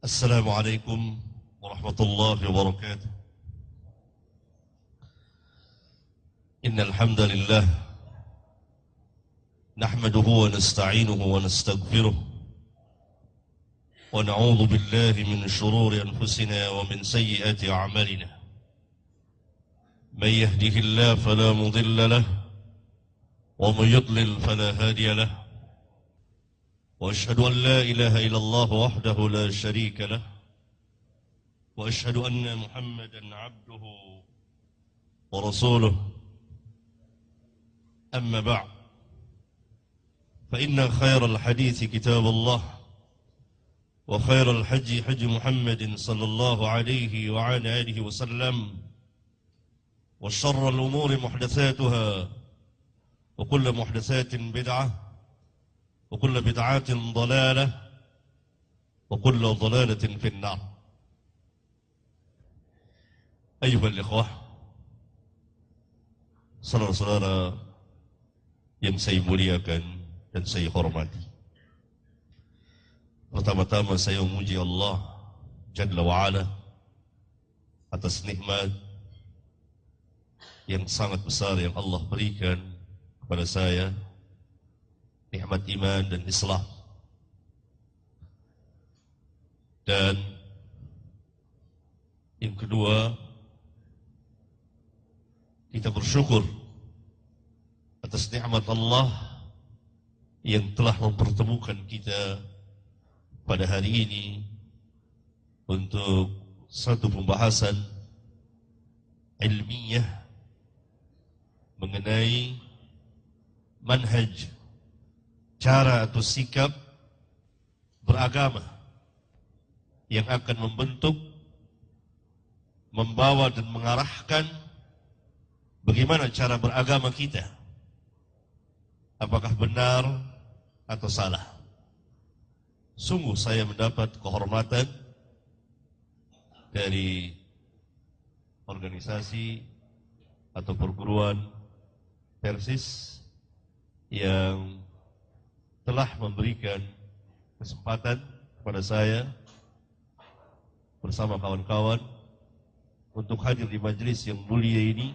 السلام عليكم ورحمة الله وبركاته. إن الحمد لله نحمده ونستعينه ونستغفره ونعوذ بالله من شرور أنفسنا ومن سيئات أعمالنا. من يهده الله فلا مضل له ومن يضلل فلا هادي له، وأشهد أن لا إله إلا الله وحده لا شريك له، وأشهد أن محمدا عبده ورسوله. أما بعد، فإن خير الحديث كتاب الله، وخير الحج حج محمد صلى الله عليه وعلى آله وسلم، وشر الأمور محدثاتها، وكل محدثات بدعة، وكل بدعات ضلالة، وكل ضلالة في النار. أيها الإخوة, saudara-saudara yang saya muliakan dan saya hormati, pertama-tama saya memuji Allah Jalla wa'ala atas nikmat yang sangat besar yang Allah berikan kepada saya, nikmat iman dan Islam. Dan yang kedua, kita bersyukur atas nikmat Allah yang telah mempertemukan kita pada hari ini untuk satu pembahasan ilmiah mengenai manhaj, cara atau sikap beragama yang akan membentuk, membawa dan mengarahkan bagaimana cara beragama kita, apakah benar atau salah. Sungguh saya mendapat kehormatan dari organisasi atau perguruan Persis yang telah memberikan kesempatan kepada saya bersama kawan-kawan untuk hadir di majelis yang mulia ini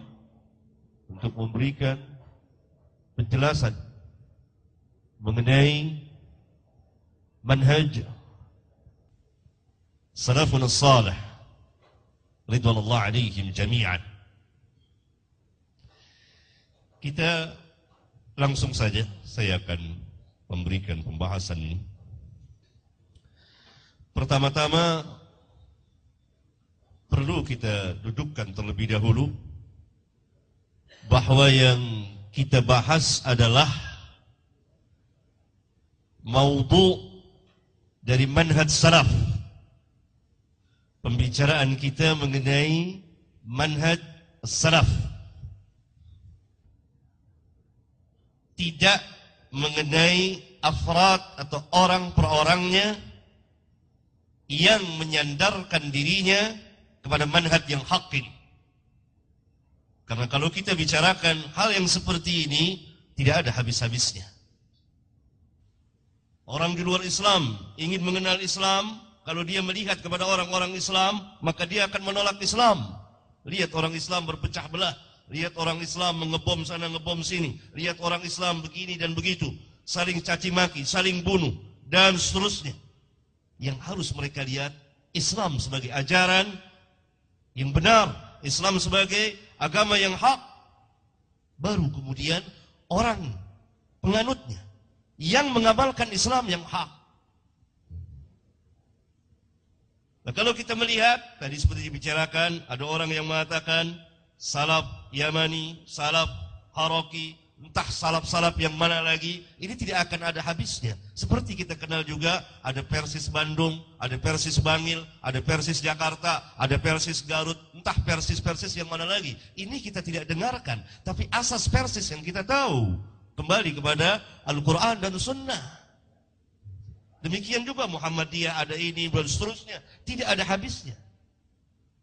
untuk memberikan penjelasan mengenai manhaj salafun as-salih ridwanullah alaihim jami'an. Kita langsung saja, saya akan memberikan pembahasan ini. Pertama-tama perlu kita dudukkan terlebih dahulu bahwa yang kita bahas adalah maudhu dari manhaj salaf. Pembicaraan kita mengenai manhaj salaf, tidak mengenai afrad atau orang per orangnya yang menyandarkan dirinya kepada manhaj yang hak ini. Karena kalau kita bicarakan hal yang seperti ini, tidak ada habis-habisnya. Orang di luar Islam ingin mengenal Islam, kalau dia melihat kepada orang-orang Islam, maka dia akan menolak Islam. Lihat orang Islam berpecah belah, lihat orang Islam mengebom sana, ngebom sini, lihat orang Islam begini dan begitu, saling caci maki, saling bunuh, dan seterusnya. Yang harus mereka lihat, Islam sebagai ajaran yang benar, Islam sebagai agama yang hak. Baru kemudian orang penganutnya yang mengamalkan Islam yang hak. Nah, kalau kita melihat, tadi seperti dibicarakan, ada orang yang mengatakan salaf Yamani, salaf Haraki, entah salaf-salaf yang mana lagi, ini tidak akan ada habisnya. Seperti kita kenal juga, ada Persis Bandung, ada Persis Bangil, ada Persis Jakarta, ada Persis Garut, entah Persis-Persis yang mana lagi. Ini kita tidak dengarkan, tapi asas Persis yang kita tahu, kembali kepada Al-Quran dan Sunnah. Demikian juga Muhammadiyah, ada ini, dan seterusnya. Tidak ada habisnya.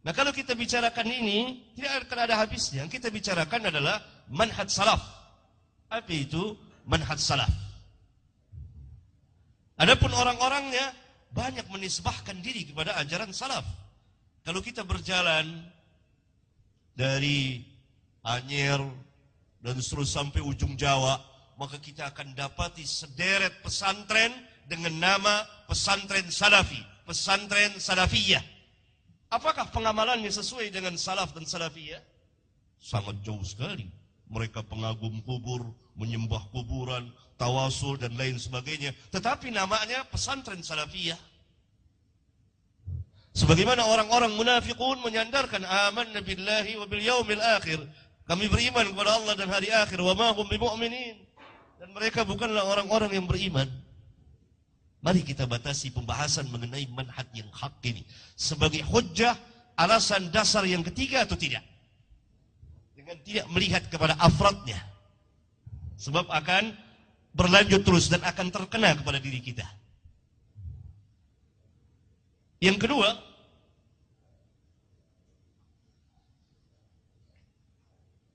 Nah, kalau kita bicarakan ini, tidak akan ada habisnya. Yang kita bicarakan adalah manhaj salaf. Apa itu manhaj salaf? Adapun orang-orangnya banyak menisbahkan diri kepada ajaran salaf. Kalau kita berjalan dari Anyer dan terus sampai ujung Jawa, maka kita akan dapati sederet pesantren dengan nama pesantren salafi, pesantren salafiyah. Apakah pengamalannya sesuai dengan salaf dan salafiyah? Sangat jauh sekali. Mereka pengagum kubur, menyembah kuburan, tawasul dan lain sebagainya. Tetapi namanya pesantren salafiyah. Sebagaimana orang-orang munafiqun menyandarkan amanna billahi wa bil yaumil akhir. Kami beriman kepada Allah dan hari akhir. Wa ma hum bimu'minin. Dan mereka bukanlah orang-orang yang beriman. Mari kita batasi pembahasan mengenai manhaj yang hak ini. Sebagai hujjah, alasan dasar yang ketiga atau tidak. Dengan tidak melihat kepada afradnya. Sebab akan berlanjut terus dan akan terkena kepada diri kita. Yang kedua,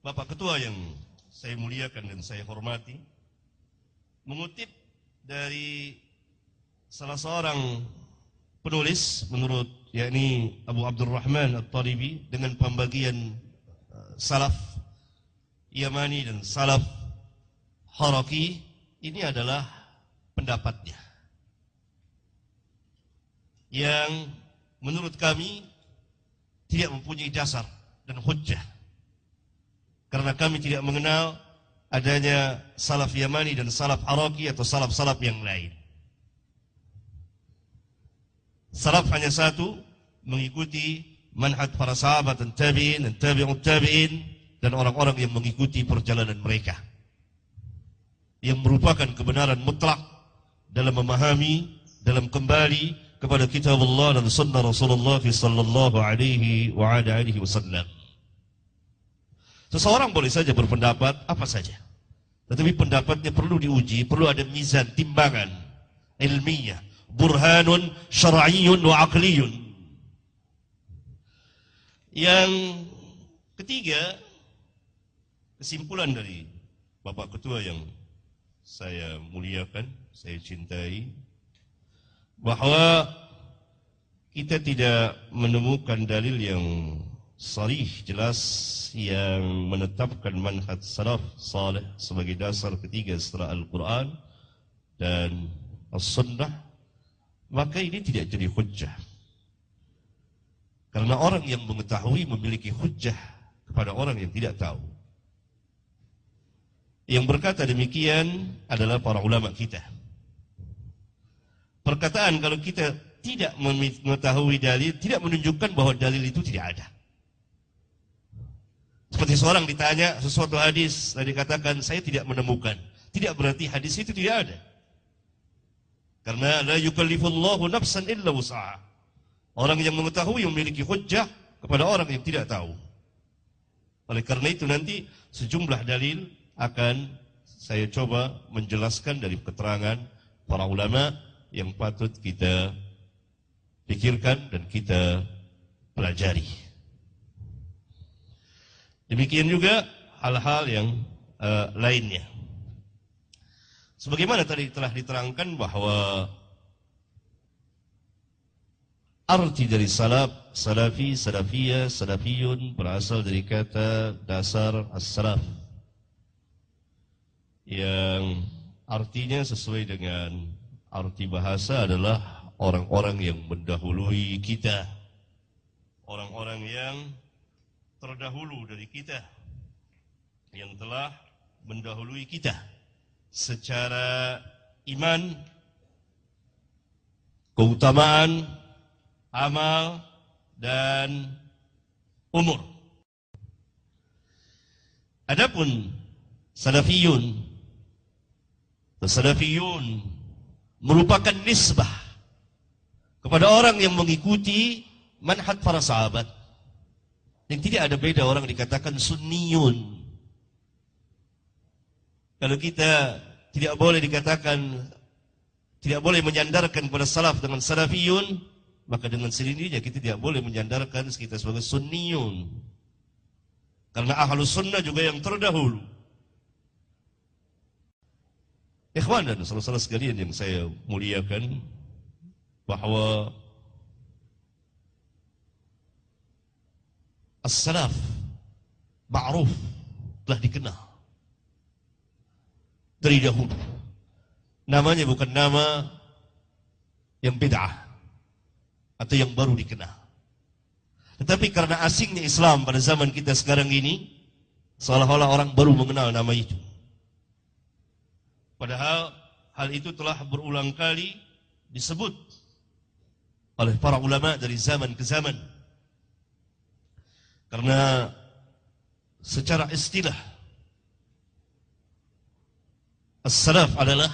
Bapak Ketua yang saya muliakan dan saya hormati, mengutip dari salah seorang penulis menurut yakni Abu Abdurrahman At-Talibi dengan pembagian salaf Yamani dan salaf Haraki, ini adalah pendapatnya yang menurut kami tidak mempunyai dasar dan hujjah, karena kami tidak mengenal adanya salaf Yamani dan salaf Haraki atau salaf-salaf yang lain. Salaf hanya satu, mengikuti manhaj para sahabat dan tabi'in dan tabi'ut tabi'in dan orang-orang yang mengikuti perjalanan mereka, yang merupakan kebenaran mutlak dalam memahami, dalam kembali kepada kitab Allah dan sunnah Rasulullah sallallahu alaihi wa alihi wasallam. Seseorang boleh saja berpendapat apa saja, tetapi pendapatnya perlu diuji, perlu ada mizan, timbangan ilmiah, burhanun syar'iyyun wa aqliyun. Yang ketiga, kesimpulan dari Bapak Ketua yang saya muliakan, saya cintai, bahwa kita tidak menemukan dalil yang sarih, jelas, yang menetapkan manhaj salaf salih sebagai dasar ketiga setelah Al-Quran dan As-Sunnah, maka ini tidak jadi hujjah. Karena orang yang mengetahui memiliki hujjah kepada orang yang tidak tahu. Yang berkata demikian adalah para ulama kita. Perkataan kalau kita tidak mengetahui dalil tidak menunjukkan bahwa dalil itu tidak ada. Seperti seorang ditanya sesuatu hadis dan dikatakan saya tidak menemukan, tidak berarti hadis itu tidak ada. Karena la yukallifullahu nafsan illa wus'aha. Orang yang mengetahui memiliki hujjah kepada orang yang tidak tahu. Oleh karena itu nanti sejumlah dalil akan saya coba menjelaskan dari keterangan para ulama yang patut kita pikirkan dan kita pelajari. Demikian juga hal-hal yang lainnya. Sebagaimana tadi telah diterangkan bahwa arti dari salaf, salafi, salafiyah, salafiyun berasal dari kata dasar as-salaf yang artinya sesuai dengan arti bahasa adalah orang-orang yang mendahului kita, orang-orang yang terdahulu dari kita, yang telah mendahului kita secara iman, keutamaan, amal, dan umur. Adapun salafiyun merupakan nisbah kepada orang yang mengikuti manhaj para sahabat. Yang tidak ada beda orang dikatakan sunniyun. Kalau kita tidak boleh dikatakan, tidak boleh menyandarkan kepada salaf dengan salafiyun, maka dengan sendirinya kita tidak boleh menyandarkan kita sebagai sunniyun. Karena ahlus sunnah juga yang terdahulu. Ikhwan dan saudara-saudara sekalian yang saya muliakan, bahwa as-salaf ma'ruf, telah dikenal dari dahulu. Namanya bukan nama yang bid'ah atau yang baru dikenal. Tetapi karena asingnya Islam pada zaman kita sekarang ini, seolah-olah orang baru mengenal nama itu. Padahal hal itu telah berulang kali disebut oleh para ulama dari zaman ke zaman. Karena secara istilah as-salaf adalah,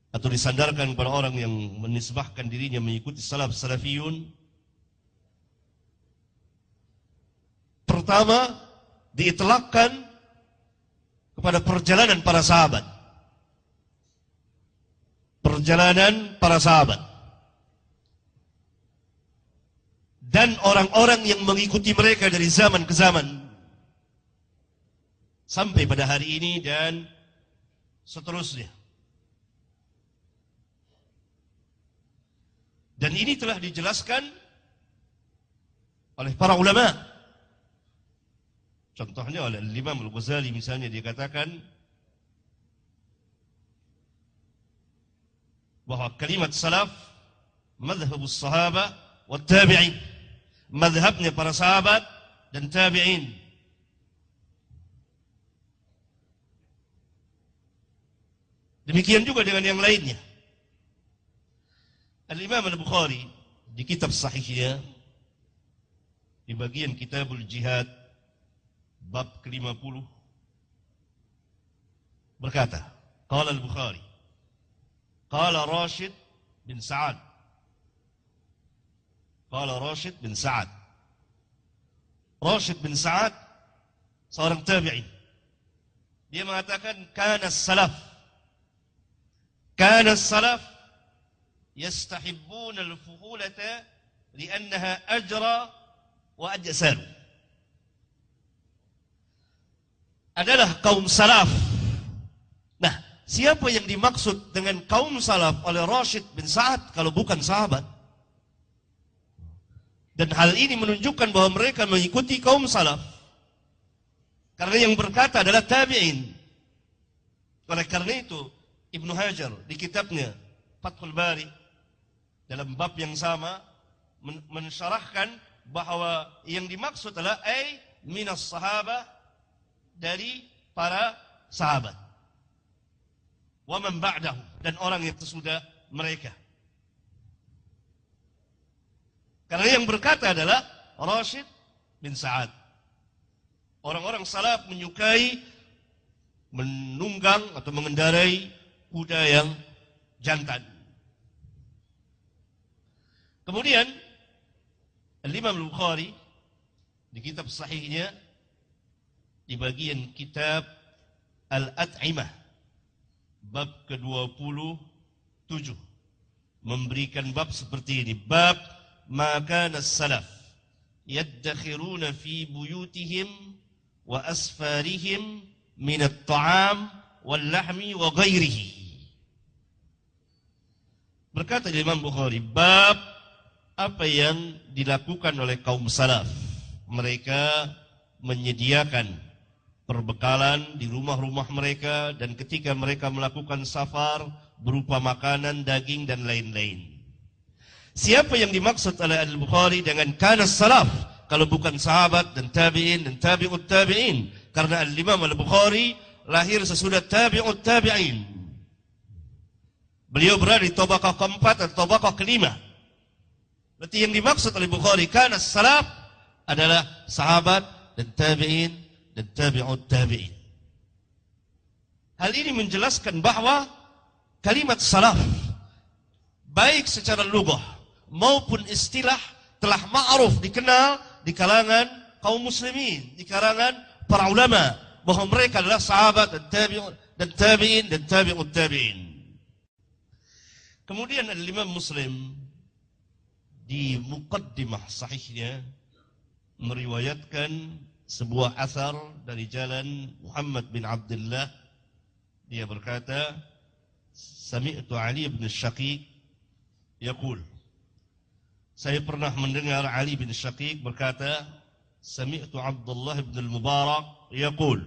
atau disandarkan kepada orang yang menisbahkan dirinya mengikuti salafiyun, pertama diitlaqkan kepada perjalanan para sahabat. Perjalanan para sahabat dan orang-orang yang mengikuti mereka dari zaman ke zaman sampai pada hari ini dan seterusnya. Dan ini telah dijelaskan oleh para ulama. Contohnya oleh Imam Al-Ghazali misalnya, dia katakan bahwa kalimat salaf madhhabus sahabah wa tabi'in, madhabnya para sahabat dan tabi'in. Demikian juga dengan yang lainnya. Al-Imam Al-Bukhari di kitab sahihnya, di bagian Kitabul Jihad bab ke-50 berkata, qala Al-Bukhari, qala Rashid bin Sa'ad, qala Rashid bin Sa'ad. Rashid bin Sa'ad seorang tabi'in. Dia mengatakan kana as-salaf yastahibbuna al-fuhulata li'annaha ajra wa ajsar. Adalah kaum salaf. Nah, siapa yang dimaksud dengan kaum salaf oleh Rashid bin Sa'ad kalau bukan sahabat? Dan hal ini menunjukkan bahwa mereka mengikuti kaum salaf, karena yang berkata adalah tabi'in. Oleh karena itu Ibnu Hajar di kitabnya Fathul Bari dalam bab yang sama mensyarahkan bahwa yang dimaksud adalah minas sahabah, dari para sahabat, wa man ba'dahu, dan orang yang sesudah mereka. Karena yang berkata adalah Rashid bin Sa'ad. Orang-orang salaf menyukai menunggang atau mengendarai kuda yang jantan. Kemudian Al-Imam Al-Bukhari di kitab sahihnya di bagian kitab Al-At'imah bab ke-27 memberikan bab seperti ini, bab ma kana as-salaf yaddakhiruna fi buyutihim wa asfarihim min at-ta'am wal lahmi wa ghairihi. Berkata Imam Bukhari, bab apa yang dilakukan oleh kaum salaf. Mereka menyediakan perbekalan di rumah-rumah mereka, dan ketika mereka melakukan safar berupa makanan, daging dan lain-lain. Siapa yang dimaksud oleh Al-Bukhari dengan kana salaf kalau bukan sahabat dan tabi'in dan tabi'ut tabi'in? Karena Al-Imam Al-Bukhari lahir sesudah tabi'ut tabi'in. Beliau berada di tabaqah keempat atau tabaqah kelima. Berarti yang dimaksud oleh Bukhari kana salaf adalah sahabat dan tabi'in dan tabi'ut tabi'in. Hal ini menjelaskan bahwa kalimat salaf baik secara lughah maupun istilah telah ma'ruf, dikenal di kalangan kaum muslimin, di kalangan para ulama, bahwa mereka adalah sahabat dan tabi'in dan tabi'ut tabi'in. Kemudian Al-Imam Muslim di muqaddimah sahihnya meriwayatkan sebuah asar dari jalan Muhammad bin Abdullah. Dia berkata, sami'tu Ali bin Syaqiq yaqul, saya pernah mendengar Ali bin Syaqiq berkata, sami'tu Abdullah bin al-Mubarak yaqul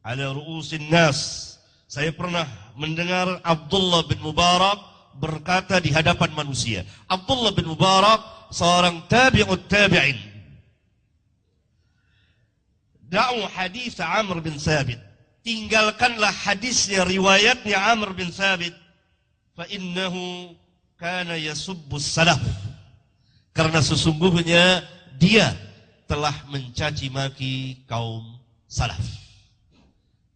ala ru'usin nas. Saya pernah mendengar Abdullah bin Mubarak berkata di hadapan manusia. Abdullah bin Mubarak seorang tabi'ut tabi'in. Da'u hadis Amr bin Thabit. Tinggalkanlah hadisnya, riwayatnya Amr bin Thabit. Fa innahu kana yasubbu salaf. Karena sesungguhnya dia telah mencaci maki kaum salaf.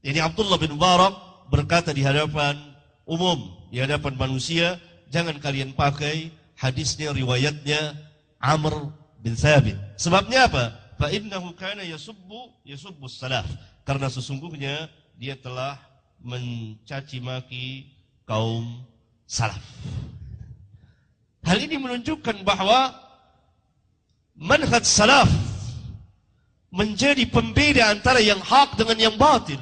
Jadi Abdullah bin Mubarak berkata di hadapan umum, di hadapan manusia, jangan kalian pakai hadisnya, riwayatnya Amr bin Thabit. Sebabnya apa? Fa innahu kana yasubbu salaf. Karena sesungguhnya dia telah mencaci maki kaum salaf. Hal ini menunjukkan bahwa manhaj salaf menjadi pembeda antara yang hak dengan yang batil.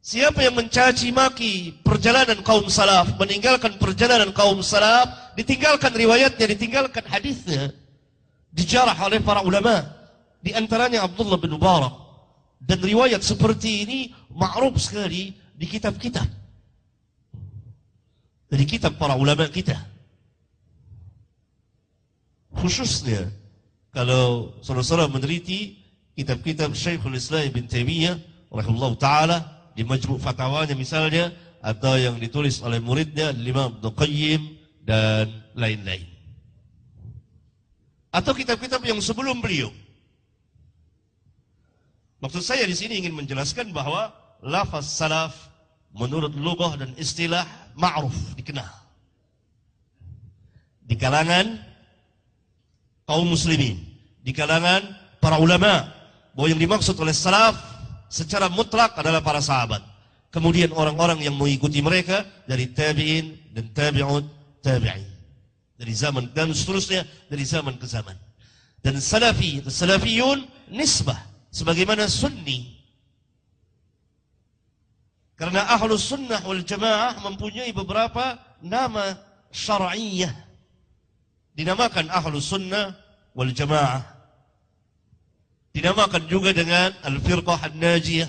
Siapa yang mencaci maki perjalanan kaum salaf, meninggalkan perjalanan kaum salaf, ditinggalkan riwayatnya, ditinggalkan hadisnya, dijarah oleh para ulama, di antaranya Abdullah bin Mubarak. Dan riwayat seperti ini ma'ruf sekali di kitab-kitab, dari kitab para ulama kita. Khususnya kalau saudara-saudara meneliti kitab-kitab Syekhul Islam Ibn Taimiyah rahimahullah ta'ala, di majmu' fatwanya misalnya, atau yang ditulis oleh muridnya Imam Ibnu Qayyim dan lain-lain, atau kitab-kitab yang sebelum beliau. Maksud saya di sini ingin menjelaskan bahwa lafaz salaf menurut lughah dan istilah ma'ruf, dikenal di kalangan kaum muslimin, di kalangan para ulama, bahwa yang dimaksud oleh salaf secara mutlak adalah para sahabat. Kemudian orang-orang yang mengikuti mereka dari tabi'in dan tabi'ut tabi'in, dari zaman dan seterusnya, dari zaman ke zaman. Dan salafi, salafiyun nisbah, sebagaimana sunni. Karena ahlus sunnah wal jamaah mempunyai beberapa nama syar'iyyah. Dinamakan ahlus sunnah wal jamaah. Dinamakan juga dengan al-firqah an-najiyah.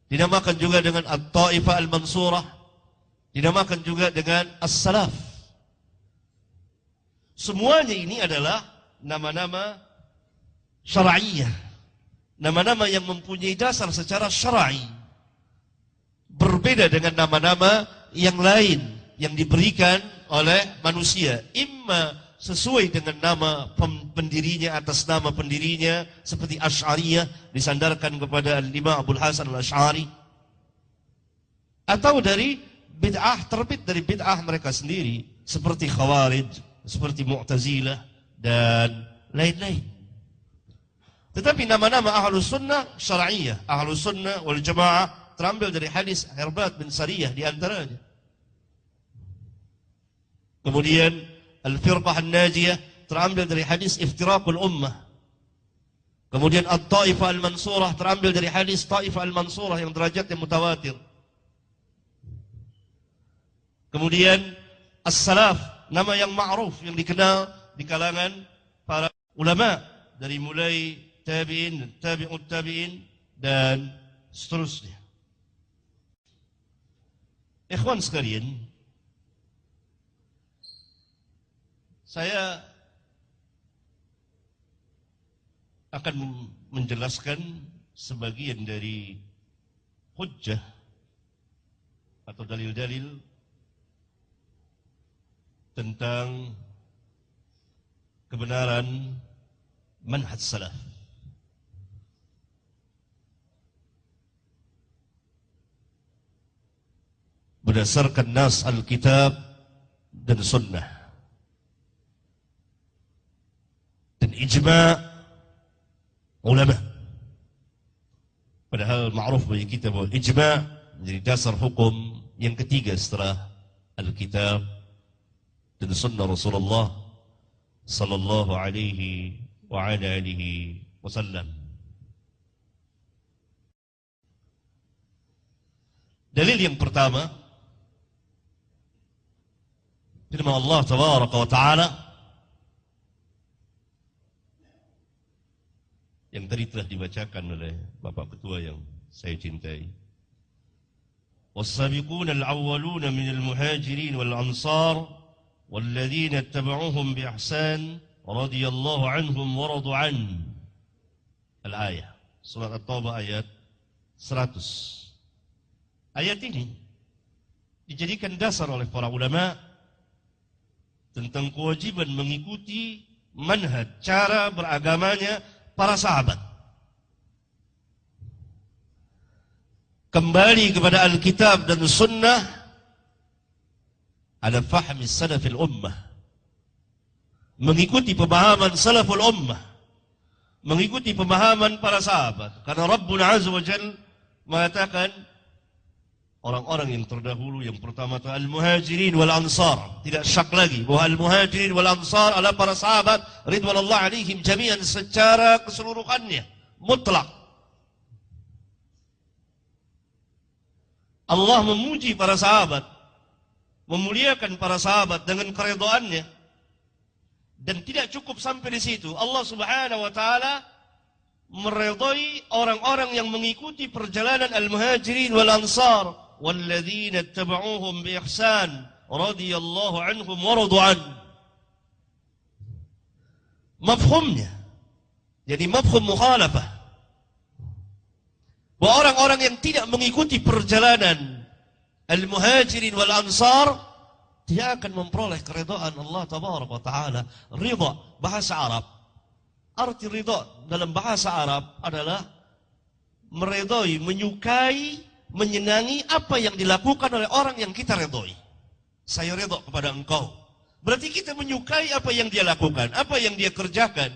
Dinamakan juga dengan at-taifah al-mansurah. Dinamakan juga dengan as-salaf. Semuanya ini adalah nama-nama syar'iyyah. Nama-nama yang mempunyai dasar secara syar'i. Berbeda dengan nama-nama yang lain yang diberikan oleh manusia. Imma sesuai dengan nama pendirinya, atas nama pendirinya, seperti Asy'ariyah disandarkan kepada Imam Abul Hasan al-Asy'ari, atau dari bid'ah, terbit dari bid'ah mereka sendiri, seperti Khawarij, seperti Mu'tazilah dan lain-lain. Tetapi nama-nama Ahlus Sunnah syar'iyyah, Ahlus Sunnah wal Jamaah, terambil dari hadis Irbat bin Sariyah di antaranya. Kemudian Al-Firqah An-Najiyah terambil dari hadis Iftiraqul Ummah. Kemudian At-Taifah Al-Mansurah terambil dari hadis Taifah Al-Mansurah yang derajatnya mutawatir. Kemudian As-Salaf, nama yang ma'ruf, yang dikenal di kalangan para ulama, dari mulai tabi'in, tabi'ut tabi'in dan seterusnya. Ikhwan sekalian, saya akan menjelaskan sebagian dari hujjah atau dalil-dalil tentang kebenaran manhaj salaf. Berdasarkan nas al-kitab dan sunnah. Dan ijma' ulama. Padahal ma'ruf bagi kita bahwa ijma' menjadi dasar hukum yang ketiga setelah Alkitab dan sunnah Rasulullah sallallahu alaihi wa ala alihi wasallam. Dalil yang pertama firman Allah tabaraka wa ta'ala yang tadi telah dibacakan oleh Bapak Ketua yang saya cintai. Was-sabiquna al-awwaluna minal muhajirin wal ansar walladzina ittaba'uuhum bi ihsan radhiyallahu anhum wa radu an. Al-ayah, surat At-Taubah ayat 100. Ayat ini dijadikan dasar oleh para ulama tentang kewajiban mengikuti manhaj, cara beragamanya para sahabat. Kembali kepada Alkitab dan Sunnah ala fahmi salafil ummah. Mengikuti pemahaman salaful ummah. Mengikuti pemahaman para sahabat. Karena Rabbuna Azza wa Jalla mengatakan orang-orang yang terdahulu yang pertama itu al-muhajirin wal ansar. Tidak syak lagi bahwa al-muhajirin wal ansar adalah para sahabat ridwanullah alaihim jami'an secara keseluruhannya, mutlak. Allah memuji para sahabat, memuliakan para sahabat dengan keridhaannya, dan tidak cukup sampai di situ. Allah Subhanahu wa taala meridhai orang-orang yang mengikuti perjalanan al-muhajirin wal ansar walladzina ittaba'uuhum bi ihsan radhiyallahu anhum wa radu an. Mafhumnya jadi mafhum mukhalafah, bahwa orang-orang yang tidak mengikuti perjalanan al-muhajirin wal ansar dia akan memperoleh keridhaan Allah tabaraka wa taala. Ridha bahasa Arab, arti ridha dalam bahasa Arab adalah meridhai, menyukai, menyenangi apa yang dilakukan oleh orang yang kita ridhai. Saya ridha kepada engkau, berarti kita menyukai apa yang dia lakukan, apa yang dia kerjakan.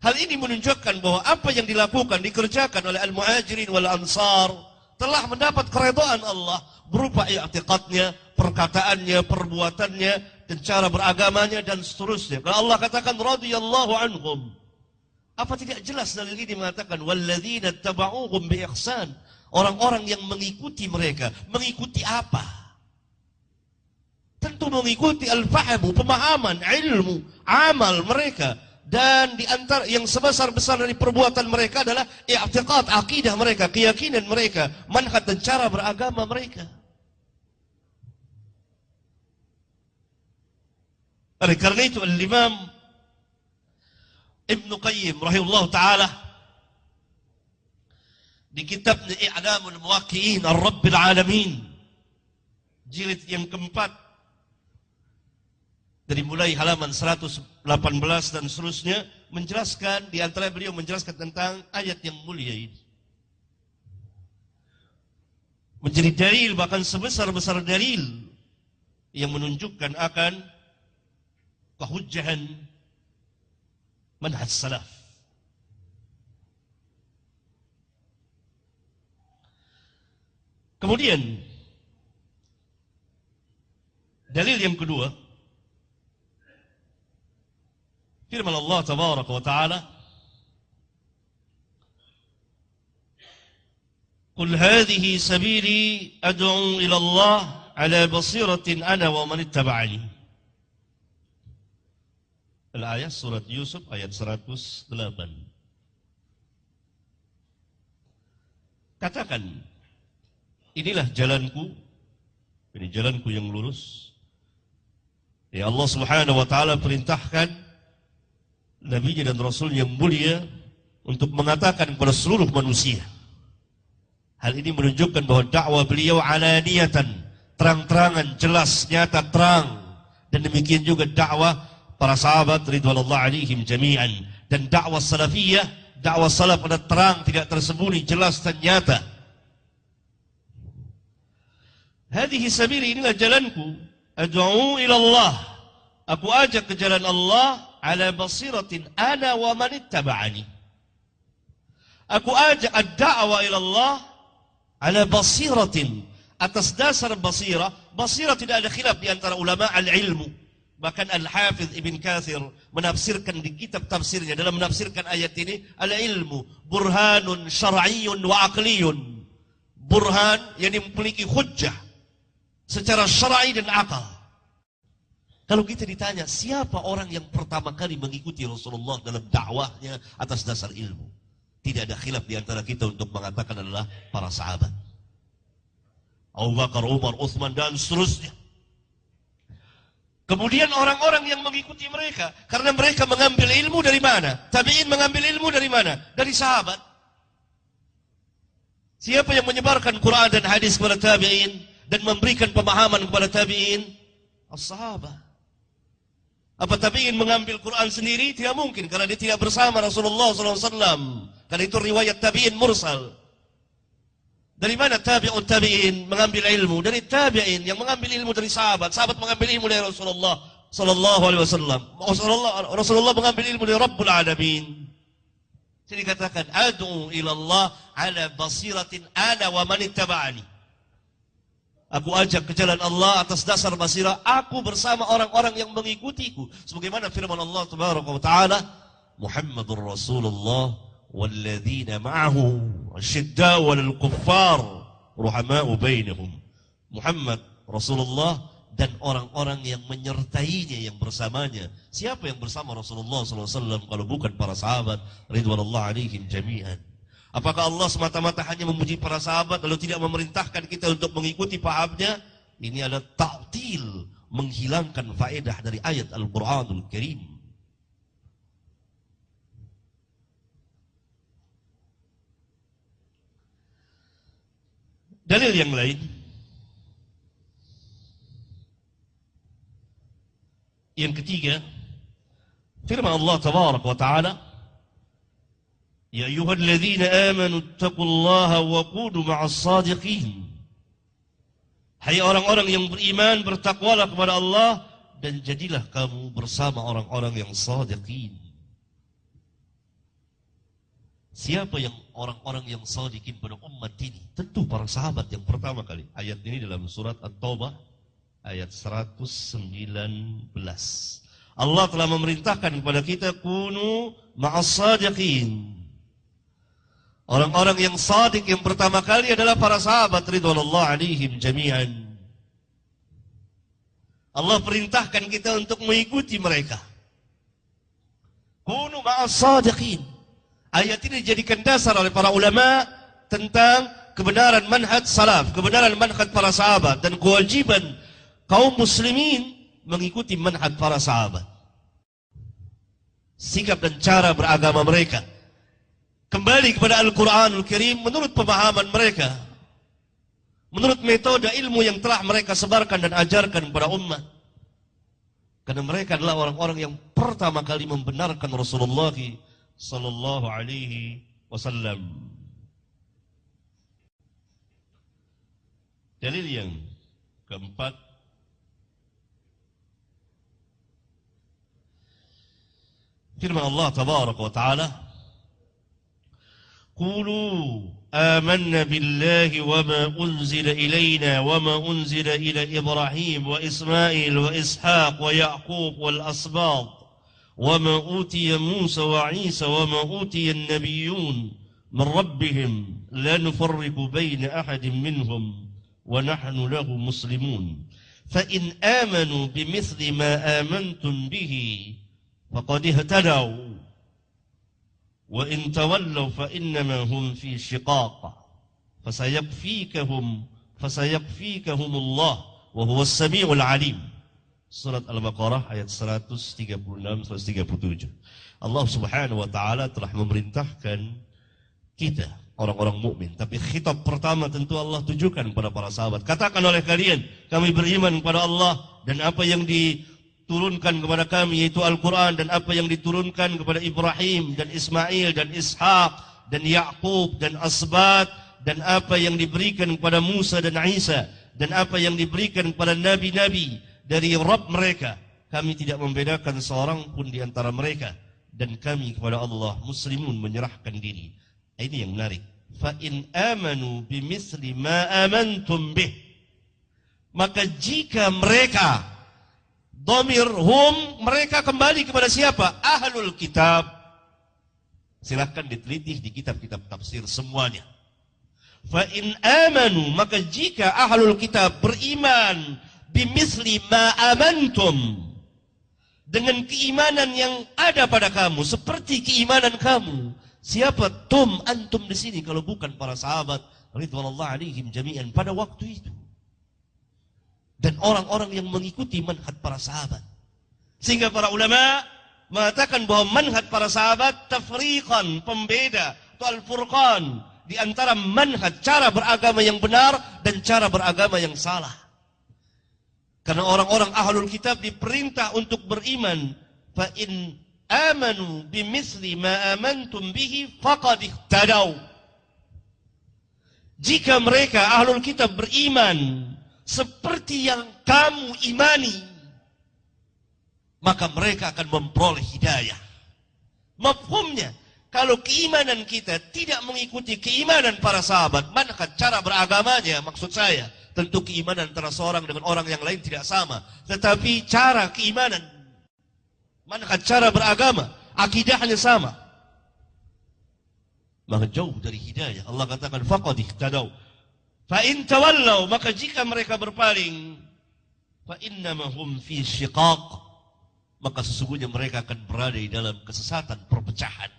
Hal ini menunjukkan bahwa apa yang dilakukan, dikerjakan oleh al-muhajirin wal ansar telah mendapat keridhaan Allah berupa i'tiqadnya, perkataannya, perbuatannya, dan cara beragamanya dan seterusnya. Kalau Allah katakan radhiyallahu anhum, apa tidak jelas dalil ini mengatakan walladzina ittaba'uuhum bi ihsan, orang-orang yang mengikuti mereka. Mengikuti apa? Tentu mengikuti al-fahmu, pemahaman, ilmu, amal mereka. Dan di antara yang sebesar-besar dari perbuatan mereka adalah i'tiqad, akidah mereka, keyakinan mereka, manhaj dan cara beragama mereka. Oleh karena itu Al-Imam Ibn Qayyim rahimahullah ta'ala di kitabnya I'lamul Muwaqqi'in Ar-Rabbil Alamin jilid yang keempat dari mulai halaman 118 dan seterusnya menjelaskan, di antara beliau menjelaskan tentang ayat yang mulia ini. Menjadi dalil, bahkan sebesar-besar dalil yang menunjukkan akan kehujjahan manhaj salaf. Kemudian dalil yang kedua, firman Allah tabaraka wa ta'ala, "Qul hadhihi sabili ad'u ila Allah ala basiratin ana wa man ittaba'ani." Al-ayat surat Yusuf ayat 108. Katakan, inilah jalanku, ini jalanku yang lurus. Ya Allah Subhanahu wa ta'ala perintahkan Nabi-Nya dan Rasul yang mulia untuk mengatakan kepada seluruh manusia. Hal ini menunjukkan bahwa dakwah beliau alaniyatan, terang-terangan, jelas, nyata, terang. Dan demikian juga dakwah para sahabat ridwanullah alaihim jami'an. Dan dakwah salafiyah, dakwah salaf pada terang, tidak tersembunyi, jelas dan nyata. Hadhihi sabili, inilah jalanku, ad'u ila Allah, aku ajak ke jalan Allah ala basiratin ana wa man ittaba'ani. Aku ajak ad-da'wa ila Allah ala basiratin, atas dasar basirah. Basirah tidak ada khilaf di antara ulama al-ilmu. Bahkan Al-Hafidh Ibn Kathir menafsirkan di kitab tafsirnya, dalam menafsirkan ayat ini, al-ilmu burhanun syar'iyyun wa aqliyun. Burhan yang memiliki hujjah secara syar'i dan akal. Kalau kita ditanya, siapa orang yang pertama kali mengikuti Rasulullah dalam dakwahnya atas dasar ilmu? Tidak ada khilaf di antara kita untuk mengatakan adalah para sahabat. Abu Bakar, Umar, Uthman, dan seterusnya. Kemudian orang-orang yang mengikuti mereka, karena mereka mengambil ilmu dari mana? Tabi'in mengambil ilmu dari mana? Dari sahabat. Siapa yang menyebarkan Quran dan hadis kepada tabi'in dan memberikan pemahaman kepada tabi'in? As-sahabat. Apa tabi'in mengambil Quran sendiri? Tidak mungkin, karena dia tidak bersama Rasulullah SAW. Karena itu riwayat tabi'in mursal. Dari mana tabi'ut tabi'in mengambil ilmu? Dari tabi'in yang mengambil ilmu dari sahabat. Sahabat mengambil ilmu dari Rasulullah SAW. Rasulullah mengambil ilmu dari Rabbul Alamin. Jadi katakan, ad'u ilallah ala basiratin ana wa man ittaba'ani. Aku ajak ke jalan Allah atas dasar basirah aku bersama orang-orang yang mengikutiku. Sebagaimana firman Allah Tabaraka wa Ta'ala, Muhammadur Rasulullah walladzina ma'ahu asyidda'u 'alal kuffar ruhama'u bainahum. Muhammad Rasulullah dan orang-orang yang menyertainya, yang bersamanya. Siapa yang bersama Rasulullah SAW kalau bukan para sahabat ridwanullah alaihim jami'an? Apakah Allah semata-mata hanya memuji para sahabat lalu tidak memerintahkan kita untuk mengikuti pahamnya? Ini adalah ta'til, menghilangkan faedah dari ayat Al-Quranul Karim. Dalil yang lain, yang ketiga, firman Allah Tabaraka wa Ta'ala, Ya ayyuhalladzina amanu ittaqullaha wa kunu ma'as sadiqin. Hai orang-orang yang beriman, bertakwalah kepada Allah dan jadilah kamu bersama orang-orang yang sadiqin. Siapa yang orang-orang yang sadiqin pada umat ini? Tentu para sahabat yang pertama kali. Ayat ini dalam surat At-Taubah ayat 119. Allah telah memerintahkan kepada kita kunu ma'as sadiqin. Orang-orang yang sadiq yang pertama kali adalah para sahabat ridwanullah alaihim jami'an. Allah perintahkan kita untuk mengikuti mereka. Kunu ma'as sadiqin. Ayat ini dijadikan dasar oleh para ulama tentang kebenaran manhaj salaf, kebenaran manhaj para sahabat dan kewajiban kaum muslimin mengikuti manhaj para sahabat. Sikap dan cara beragama mereka kembali kepada Al-Quranul Karim menurut pemahaman mereka, menurut metode ilmu yang telah mereka sebarkan dan ajarkan kepada umat. Karena mereka adalah orang-orang yang pertama kali membenarkan Rasulullah sallallahu alaihi wasallam. Dalil yang keempat, firman Allah Tabaraka wa Ta'ala, قولوا آمنا بالله وما أنزل إلينا وما أنزل إلى إبراهيم وإسماعيل وإسحاق ويعقوب والأسباط وما أوتي موسى وعيسى وما أوتي النبيون من ربهم لا نفرق بين أحد منهم ونحن له مسلمون فإن آمنوا بمثل ما آمنتم به فقد اهتدوا وإن تولوا فإنما هم في شقاق فسيكفيكهم الله وهو السميع العليم. Surat Al-Baqarah ayat 136-137. Allah Subhanahu wa Ta'ala telah memerintahkan kita orang-orang mukmin, tapi khitab pertama tentu Allah tujukan kepada para sahabat. Katakan oleh kalian, kami beriman kepada Allah dan apa yang diturunkan kepada kami yaitu Al-Quran dan apa yang diturunkan kepada Ibrahim dan Ismail dan Ishaq dan Ya'qub dan Asbat dan apa yang diberikan kepada Musa dan Isa dan apa yang diberikan kepada nabi-nabi dari Rabb mereka. Kami tidak membedakan seorang pun di antara mereka dan kami kepada Allah muslimun, menyerahkan diri. Ini yang menarik. Fa in amanu bimithli ma amantum bih, maka jika mereka, dhamir hum, mereka kembali kepada siapa? Ahlul kitab. Silahkan diteliti di kitab-kitab tafsir semuanya. Fa in amanu, maka jika ahlul kitab beriman bimithli ma amantum, dengan keimanan yang ada pada kamu, seperti keimanan kamu. Siapa antum di sini kalau bukan para sahabat ridwanullah alaihim jami'an pada waktu itu. Dan orang-orang yang mengikuti manhaj para sahabat. Sehingga para ulama mengatakan bahwa manhaj para sahabat tafriqan, pembeda, atau al-furqan di antara manhaj cara beragama yang benar dan cara beragama yang salah. Karena orang-orang ahlul kitab diperintah untuk beriman. Fa in amanu bimithli ma amantum bihi faqad ihtadaw. Jika mereka ahlul kitab beriman seperti yang kamu imani, maka mereka akan memperoleh hidayah. Mafhumnya, kalau keimanan kita tidak mengikuti keimanan para sahabat, maka cara beragamanya, maksud saya, tentu keimanan antara seorang dengan orang yang lain tidak sama. Tetapi cara keimanan, maka cara beragama, akidahnya sama, maka jauh dari hidayah. Allah katakan, faqad ihtadaw. Fa in tawallaw, maka jika mereka berpaling, fa innama hum fi syiqaq, maka sesungguhnya mereka akan berada di dalam kesesatan, perpecahan.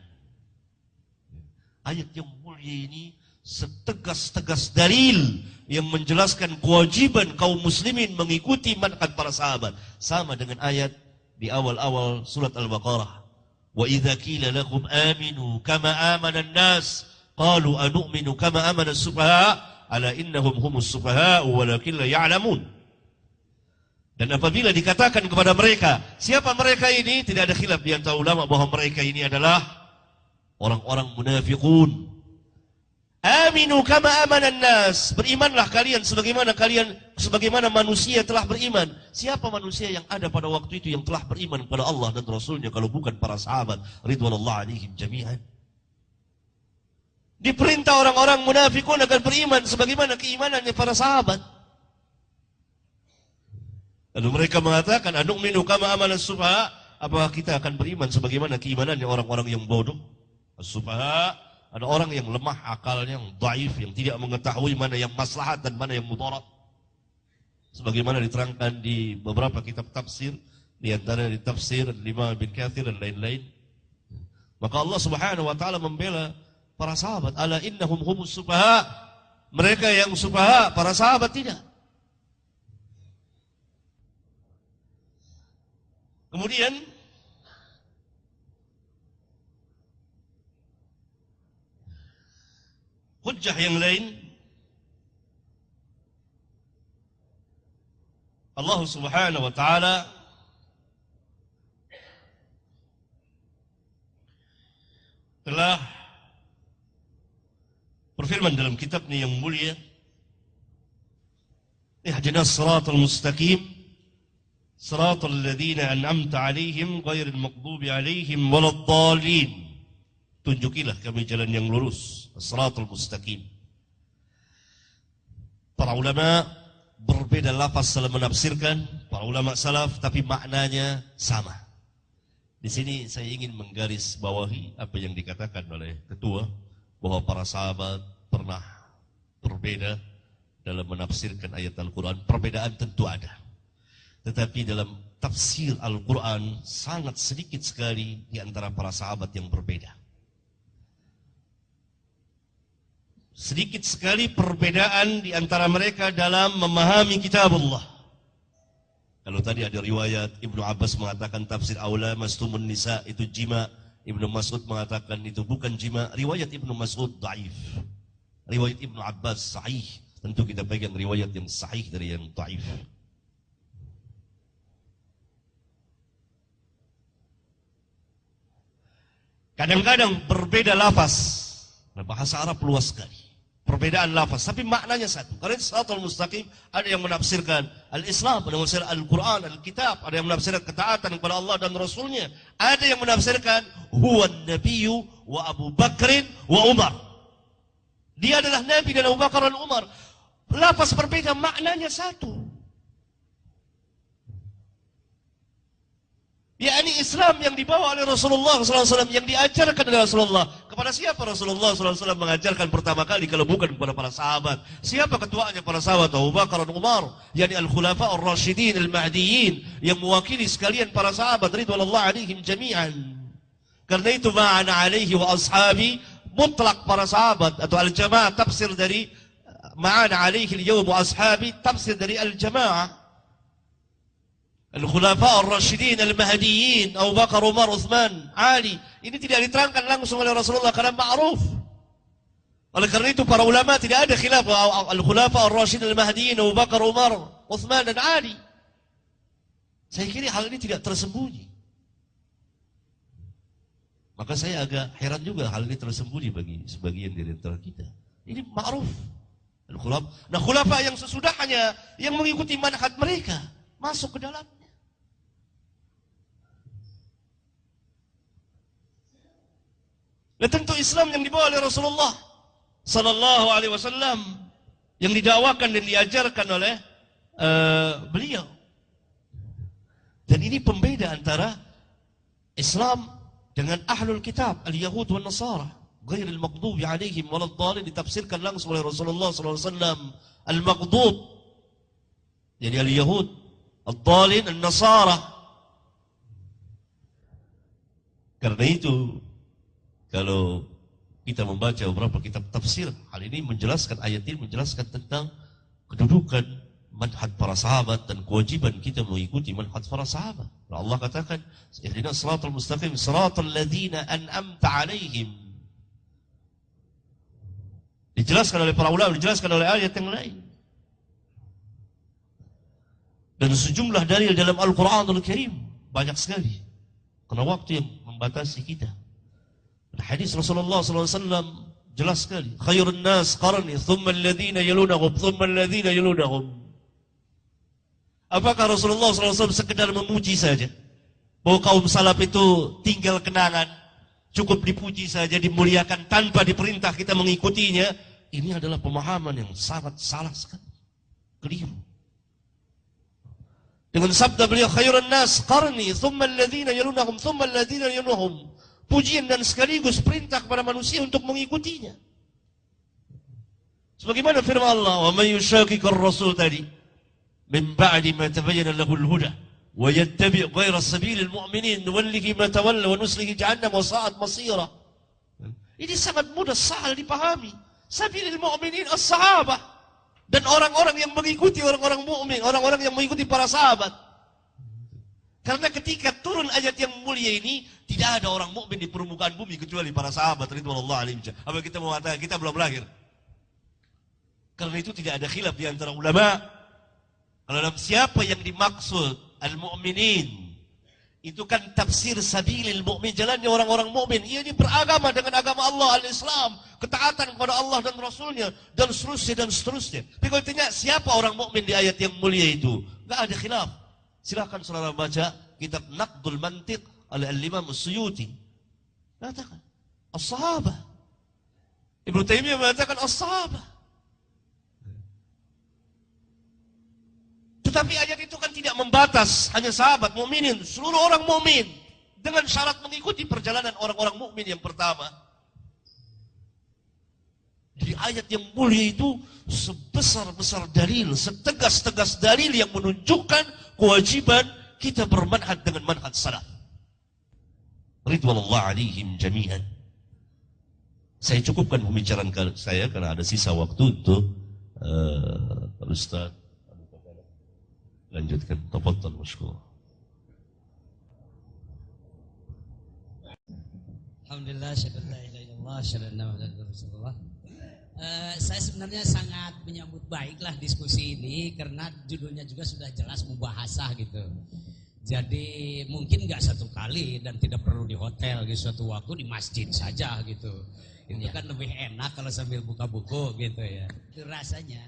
Ayat yang mulia ini setegas-tegas dalil yang menjelaskan kewajiban kaum muslimin mengikuti manhaj para sahabat. Sama dengan ayat di awal-awal surat Al-Baqarah. Wa idza qila lakum aminu kama amana an-nas qalu anu'minu kama amana as-sufaha ala innahum humus sufaha walakin la ya'lamun. Dan apabila dikatakan kepada mereka, siapa mereka ini? Tidak ada khilaf di antara ulama bahwa mereka ini adalah orang-orang munafiqun. Aminu kama amanan nas, berimanlah kalian sebagaimana manusia telah beriman. Siapa manusia yang ada pada waktu itu yang telah beriman kepada Allah dan Rasulnya kalau bukan para sahabat ridwanullah alaihim jami'an? Diperintah orang-orang munafikun akan beriman sebagaimana keimanannya para sahabat. Lalu mereka mengatakan, anu'minu kama amana as-sufaha, apakah kita akan beriman sebagaimana keimanannya orang-orang yang bodoh? As-sufaha ada orang yang lemah akalnya, yang dhaif, yang tidak mengetahui mana yang maslahat dan mana yang mudarat. Sebagaimana diterangkan di beberapa kitab tafsir, di antara di tafsir Imam Ibnu Katsir dan lain-lain. Maka Allah Subhanahu wa taala membela para sahabat, ala innahum humus sufaha. Mereka yang sufaha, para sahabat tidak. Kemudian hujjah yang lain, Allah Subhanahu wa taala telah berfirman dalam kitabnya yang mulia, ihdinas siratal mustaqim siratal ladzina an'amta 'alaihim ghairil maghdubi 'alaihim waladdallin. Tunjukilah kami jalan yang lurus, siratal mustaqim. Para ulama berbeda lafaz dalam menafsirkan, para ulama salaf, tapi maknanya sama. Di sini saya ingin menggaris bawahi apa yang dikatakan oleh ketua, bahwa para sahabat pernah berbeda dalam menafsirkan ayat Al-Quran. Perbedaan tentu ada, tetapi dalam tafsir Al-Quran sangat sedikit sekali di antara para sahabat yang berbeda. Sedikit sekali perbedaan di antara mereka dalam memahami kitab Allah. Kalau tadi ada riwayat Ibnu Abbas mengatakan tafsir aula mastumun nisa itu jima, Ibnu Mas'ud mengatakan itu bukan jima. Riwayat Ibnu Mas'ud dhaif, riwayat Ibnu Abbas sahih. Tentu kita pegang riwayat yang sahih dari yang dhaif. Kadang-kadang berbeda lafaz. Nah, bahasa Arab luas sekali. Perbedaan lafaz, tapi maknanya satu. Karena siratal mustaqim, ada yang menafsirkan al-Islam, ada yang menafsirkan Al-Quran, Al-Kitab, ada yang menafsirkan ketaatan kepada Allah dan Rasulnya. Ada yang menafsirkan huwa nabiyyu wa Abu Bakrin wa Umar. Dia adalah Nabi dan Abu Bakar dan Umar. Lafaz berbeda, maknanya satu. yakni Islam yang dibawa oleh Rasulullah SAW, yang diajarkan oleh Rasulullah Kepada siapa Rasulullah SAW mengajarkan pertama kali kalau bukan kepada para sahabat? Siapa ketuanya para sahabat? Abu Bakar dan Umar, yakni al-khulafa ar-rasyidin al-mahdiyyin, yang mewakili sekalian para sahabat ridwanullah alaihim jami'an. Karena itu ma'ana alaihi wa ashabi, mutlak para sahabat atau al-jamaah, tafsir dari ma'ana alaihi al-yawm wa ashabi, tafsir dari al-jamaah. Al-khulafa ar-rasyidin al-mahdiyyin, Abu Bakar, Umar, Uthman, Ali. Ini tidak diterangkan langsung oleh Rasulullah karena ma'ruf. Oleh karena itu para ulama tidak ada khilaf al-khulafa ar-rasyidin al-mahdiyyin, Abu Bakar, Umar, Uthman dan Ali. Saya kira hal ini tidak tersembunyi. Maka saya agak heran juga hal ini tersembunyi bagi sebagian dari antara kita. Ini ma'ruf. Nah, khulafa yang sesudahnya yang mengikuti manhaj mereka masuk ke dalamnya. Dan tentu Islam yang dibawa oleh Rasulullah Sallallahu Alaihi Wasallam, yang didakwakan dan diajarkan oleh beliau. Dan ini pembeda antara Islam dengan ahlul kitab, al-Yahud wal Nasara, ghairil maghdubi alaihim waladhdallin, ditafsirkan langsung oleh Rasulullah Sallallahu Alaihi Wasallam. Al-maghdub, jadi al-Yahud, al-dhalin, al-Nasara. Karena itu kalau kita membaca beberapa kitab tafsir, hal ini menjelaskan, ayat ini menjelaskan tentang kedudukan manhaj para sahabat dan kewajiban kita mengikuti manhaj para sahabat. Allah katakan, ihdinas siratal mustaqim, siratal ladzina an'amta alaihim. Dijelaskan oleh para ulama, dijelaskan oleh ayat yang lain. Dan sejumlah dalil dalam Al-Quranul Karim banyak sekali. Karena waktu yang membatasi kita. Hadis Rasulullah SAW jelas sekali. Khairun nas qarni, thumma alladhina yalunahum, thumma alladhina yalunahum. Apakah Rasulullah SAW sekedar memuji saja? Bahwa kaum salaf itu tinggal kenangan, cukup dipuji saja, dimuliakan tanpa diperintah kita mengikutinya? Ini adalah pemahaman yang sangat salah sekali. Keliru. Dengan sabda beliau, khairun nas qarni, thumma alladhina yalunahum, thumma alladhina yalunahum. Pujian dan sekaligus perintah kepada manusia untuk mengikutinya. Sebagaimana firman Allah, wa man yushaqiqir rasul tadi, min ba'di ma tabayyana lahul huda, wa yattabi' ghayra sabilil mu'minin, nuwallihi ma tawalla wa nuslihi jahannam wa sa'at masira. Ini sangat mudah, sahal dipahami. Sabilil mu'minin as-sahabah, dan orang-orang yang mengikuti orang-orang mukmin, orang-orang yang mengikuti para sahabat. Karena ketika turun ayat yang mulia ini, tidak ada orang mukmin di permukaan bumi kecuali para sahabat ridwanullah alaihim. Apa kita mau katakan kita belum lahir? Karena itu tidak ada khilaf di antara ulama. Kalau dalam siapa yang dimaksud al-mu'minin, itu kan tafsir sabilil mu'min, jalannya orang-orang mukmin. Ia ini beragama dengan agama Allah, al-Islam, ketaatan kepada Allah dan Rasulnya, dan seterusnya dan seterusnya. Tapi kalau ditanya siapa orang mukmin di ayat yang mulia itu, enggak ada khilaf. Silakan saudara baca kitab Naqdul Mantiq oleh Al-Imam As-Suyuti. Katakan as-sahabah. Ibnu Taimiyah mengatakan as-sahabah. Tetapi ayat itu kan tidak membatas hanya sahabat mukminin, seluruh orang mukmin, dengan syarat mengikuti perjalanan orang-orang mukmin yang pertama. Di ayat yang mulia itu sebesar-besar dalil, setegas-tegas dalil yang menunjukkan kewajiban kita bermanhaj dengan manhaj salaf. Ridwanullah alaihim jami'an. Saya cukupkan pembicaraan saya karena ada sisa waktu untuk Ustaz lanjutkan. Tafadhal masykur. Alhamdulillah, syukur la ilaha illallah, syukur anna Muhammadar Rasulullah. Saya sebenarnya sangat menyambut baiklah diskusi ini karena judulnya juga sudah jelas mubahasah gitu. Jadi mungkin nggak satu kali dan tidak perlu di hotel gitu, suatu waktu di masjid saja gitu. Itu kan lebih enak kalau sambil buka buku gitu ya. Itu rasanya.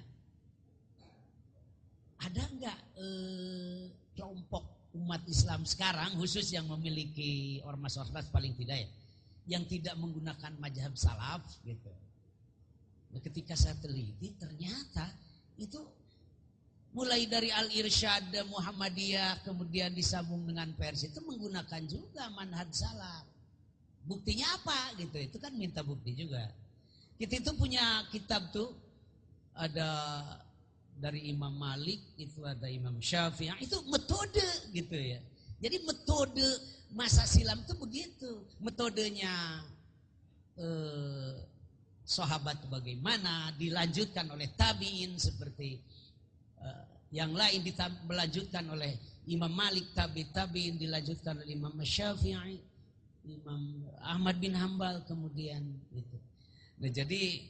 Ada nggak kelompok umat Islam sekarang khusus yang memiliki ormas-ormas paling tidak ya, yang tidak menggunakan mazhab salaf gitu. Nah, ketika saya teliti ternyata itu mulai dari Al-Irsyad, Muhammadiyah, kemudian disambung dengan Persia itu menggunakan juga manhaj salaf. Buktinya apa gitu? Itu kan minta bukti juga. Kita itu punya kitab tuh ada dari Imam Malik, itu ada Imam Syafi'i, itu metode gitu ya. Jadi metode masa silam itu begitu. Metodenya sahabat bagaimana, dilanjutkan oleh tabi'in seperti yang lain dilanjutkan oleh Imam Malik, tabi'in dilanjutkan oleh Imam Syafi'i, Imam Ahmad bin Hambal kemudian itu. Nah, jadi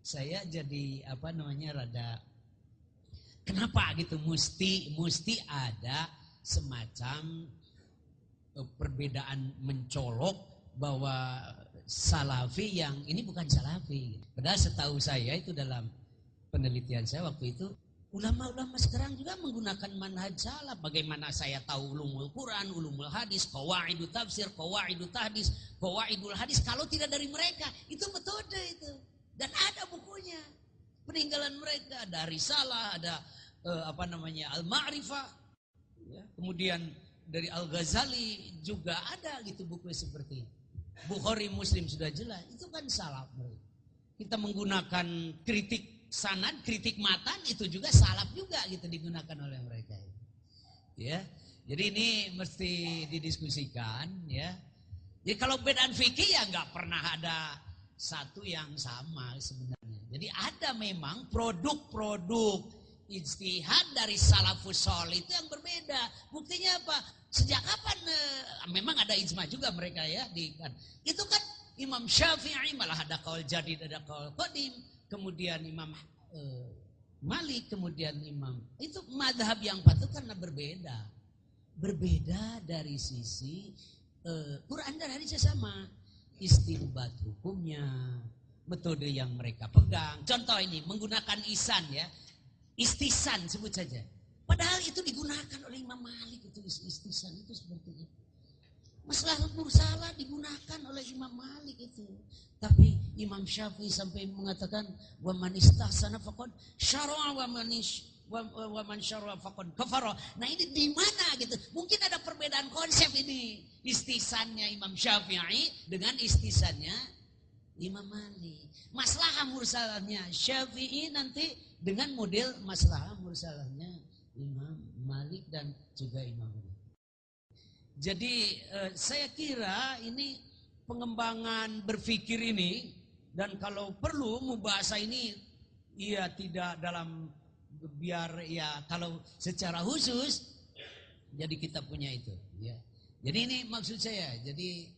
saya jadi rada kenapa gitu mesti ada semacam perbedaan mencolok bahwa salafi yang ini bukan salafi. Padahal setahu saya itu dalam penelitian saya waktu itu ulama-ulama sekarang juga menggunakan manhaj salaf. Bagaimana saya tahu ulumul Quran, ulumul hadis, qawaidut tafsir, qawaidut hadis, qawaidul hadis kalau tidak dari mereka. Itu metode itu. Dan ada bukunya. Peninggalan mereka ada risalah, ada Al-Ma'rifah. Ya. Kemudian dari Al-Ghazali juga ada gitu buku seperti itu. Bukhari Muslim sudah jelas. Itu kan salaf mereka. Kita menggunakan kritik sanad, kritik matan itu juga salaf juga gitu digunakan oleh mereka. Ya. Jadi ini mesti didiskusikan ya. Jadi kalau bedaan fikih ya nggak pernah ada satu yang sama sebenarnya. Jadi ada memang produk-produk ijtihad dari salafus sholih itu yang berbeda. Buktinya apa? Sejak kapan memang ada ijma juga mereka ya itu kan Imam Syafi'i malah ada qaul jadid, ada qaul qadim, kemudian Imam Malik, kemudian Imam itu mazhab yang patut karena berbeda dari sisi Quran dan hadisnya sama, istinbat hukumnya, metode yang mereka pegang. Contoh ini menggunakan isan ya, istisan sebut saja. Padahal itu digunakan oleh Imam Malik itu istisan itu seperti itu. Masalah mursalah digunakan oleh Imam Malik itu. Tapi Imam Syafi'i sampai mengatakan wa man istahsana faqad syara'a wa man syara'a faqad kafara. Nah ini di mana gitu? Mungkin ada perbedaan konsep ini. Istisannya Imam Syafi'i dengan istisannya Imam Malik. Masalah mursalahnya Syafi'i nanti dengan model masalah mursalahnya Imam Malik dan juga Imam Malik. Jadi saya kira ini pengembangan berpikir ini dan kalau perlu mubahasa ini ya tidak dalam biar ya kalau secara khusus jadi kita punya itu ya. Jadi ini maksud saya jadi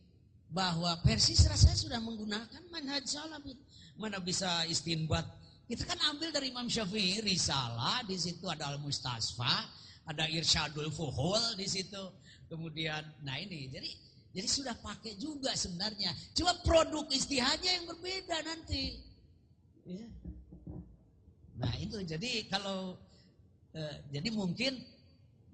bahwa Persis rasanya sudah menggunakan manhaj salaf itu. Mana bisa istinbat. Kita kan ambil dari Imam Syafi'i risalah, di situ ada Al-Mustasfa, ada Irsyadul Fuhul di situ. Kemudian nah ini jadi sudah pakai juga sebenarnya. Cuma produk istihadnya yang berbeda nanti. Ya. Nah itu jadi kalau jadi mungkin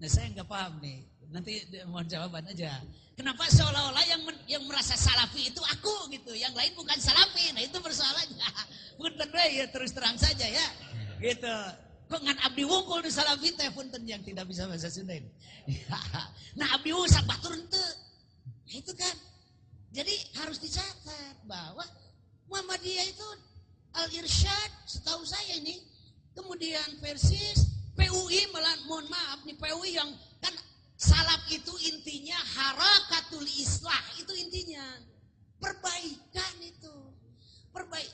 saya nggak paham nih. Nanti mohon jawaban aja. Kenapa seolah-olah yang merasa salafi itu aku gitu, yang lain bukan salafi. Nah itu persoalannya. Punten ya terus terang saja ya. Gitu. Kok ngan abdi wungkul di salafi teh punten yang tidak bisa bahasa Sunda ini. Nah abdi wungkul sak batur henteu. Itu kan. Jadi harus dicatat bahwa Muhammadiyah itu Al-Irsyad setahu saya ini. Kemudian Persis, PUI mohon maaf nih PUI yang kan salaf itu intinya harakatul islah, itu intinya perbaikan itu.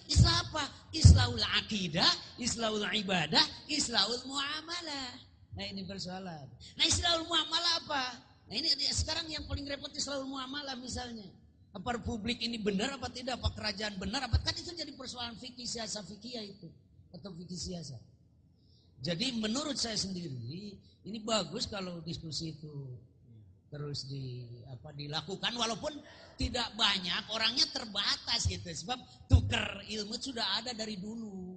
Islah apa? Islahul akidah, islahul ibadah, islahul muamalah. Nah ini persoalan. Nah islahul muamalah apa? Nah ini sekarang yang paling repot islahul muamalah misalnya. Apa republik ini benar apa tidak? Apa kerajaan benar apa? Kan itu jadi persoalan fikih siasa fikih itu atau fikih siasa. Jadi menurut saya sendiri ini bagus kalau diskusi itu terus dilakukan walaupun tidak banyak, orangnya terbatas gitu sebab tuker ilmu sudah ada dari dulu.